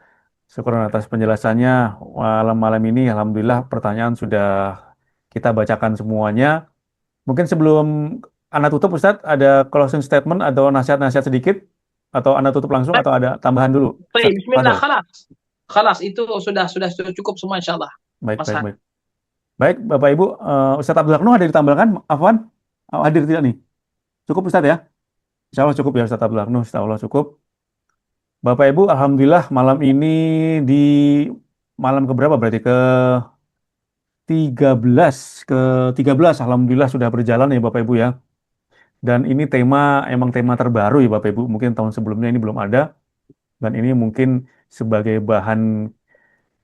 Speaker 1: Syukur atas penjelasannya malam ini. Alhamdulillah pertanyaan sudah kita bacakan semuanya. Mungkin sebelum Anda tutup Ustadz, ada closing statement atau nasihat-nasihat sedikit, atau Anda tutup langsung atau ada tambahan dulu?
Speaker 2: Baik,
Speaker 1: Ustadz,
Speaker 2: bismillah,
Speaker 1: Fadal.
Speaker 2: khalas itu sudah cukup semua insyaallah.
Speaker 1: Baik,
Speaker 2: Mas
Speaker 1: baik,
Speaker 2: Han.
Speaker 1: baik. Baik, Bapak Ibu, Ustadz Abdul Aknu ada ditambahkan? Afwan, hadir tidak nih? Cukup Ustadz ya? Insya Allah cukup ya Ustadz Abdul Aknu, insya Allah cukup. Bapak Ibu, alhamdulillah malam ini di malam keberapa berarti? Ke 13, alhamdulillah sudah berjalan ya Bapak Ibu ya. Dan ini emang tema terbaru ya Bapak Ibu. Mungkin tahun sebelumnya ini belum ada. Dan ini mungkin sebagai bahan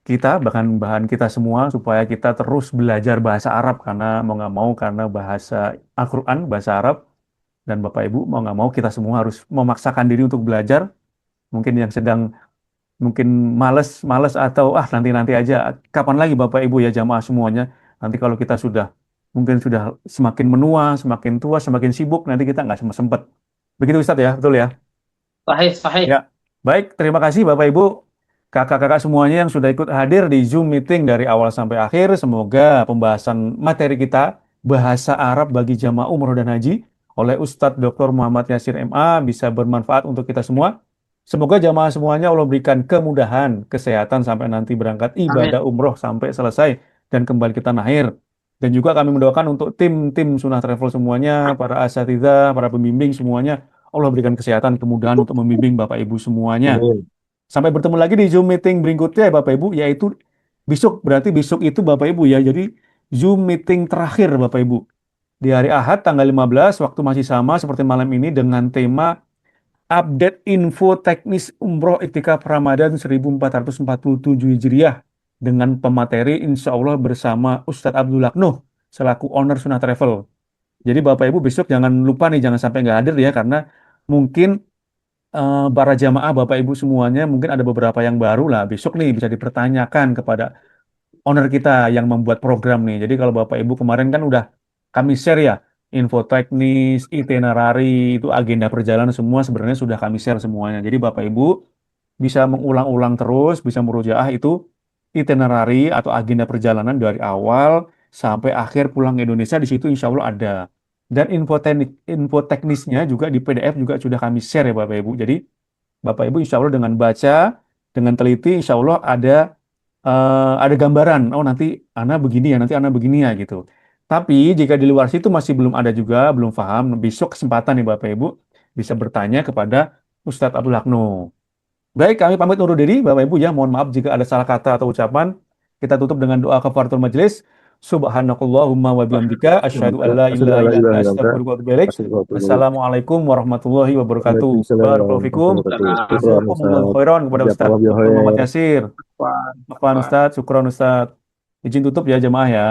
Speaker 1: kita, bahkan bahan kita semua supaya kita terus belajar bahasa Arab karena mau nggak mau karena bahasa Al-Quran, bahasa Arab. Dan Bapak Ibu mau nggak mau kita semua harus memaksakan diri untuk belajar. Mungkin yang sedang mungkin males atau nanti aja. Kapan lagi Bapak Ibu ya jamaah semuanya? Nanti kalau kita mungkin sudah semakin menua, semakin tua, semakin sibuk, nanti kita nggak sempat. Begitu Ustadz ya, betul ya?
Speaker 2: Sahih.
Speaker 1: Ya, baik. Terima kasih Bapak Ibu, kakak-kakak semuanya yang sudah ikut hadir di Zoom meeting dari awal sampai akhir. Semoga pembahasan materi kita bahasa Arab bagi jamaah umroh dan haji oleh Ustadz Dr. Muhammad Yasir MA bisa bermanfaat untuk kita semua. Semoga jamaah semuanya Allah berikan kemudahan, kesehatan sampai nanti berangkat ibadah umroh sampai selesai dan kembali ke tanah air. Dan juga kami mendoakan untuk tim-tim Sunnah Travel semuanya, para asatidzah, para pembimbing semuanya, Allah berikan kesehatan, kemudahan untuk membimbing Bapak Ibu semuanya. Sampai bertemu lagi di Zoom meeting berikutnya ya Bapak Ibu, yaitu besok, berarti besok itu Bapak Ibu ya, jadi Zoom meeting terakhir Bapak Ibu. Di hari Ahad tanggal 15, waktu masih sama seperti malam ini dengan tema update info teknis umroh iktikaf Ramadan 1447 Hijriah dengan pemateri insya Allah bersama Ustadz Abdul Aknuh selaku owner Sunnah Travel. Jadi Bapak Ibu besok jangan lupa nih, jangan sampai nggak hadir ya, karena mungkin para jamaah Bapak Ibu semuanya mungkin ada beberapa yang baru lah. Besok nih bisa dipertanyakan kepada owner kita yang membuat program nih. Jadi kalau Bapak Ibu kemarin kan udah kami share ya, info teknis, itinerary, itu agenda perjalanan semua sebenarnya sudah kami share semuanya. Jadi Bapak Ibu bisa mengulang-ulang terus, bisa merujaah itu itinerary atau agenda perjalanan dari awal sampai akhir pulang ke Indonesia, di situ insya Allah ada. Dan info teknisnya juga di PDF juga sudah kami share ya Bapak Ibu. Jadi Bapak Ibu insya Allah dengan baca, dengan teliti, insya Allah ada gambaran. Oh nanti Ana begini ya, nanti Ana begini ya gitu. Tapi jika di luar situ masih belum ada juga, belum paham, besok kesempatan nih Bapak Ibu bisa bertanya kepada Ustadz Abdul Aknu. Baik, kami pamit undur diri Bapak Ibu ya. Mohon maaf jika ada salah kata atau ucapan. Kita tutup dengan doa kafaratul majelis. Subhanakallahumma wa bihamdika asyhadu an la ilaha illa anta astaghfiruka wa atubu ilaik. Assalamualaikum warahmatullahi wabarakatuh. Barakallahu fikum. Jazakumullahu khairan kepada Ustadz Dr. Muhammad Yasir. Afwan Ustadz, syukron Ustadz. Izin tutup ya jemaah ya.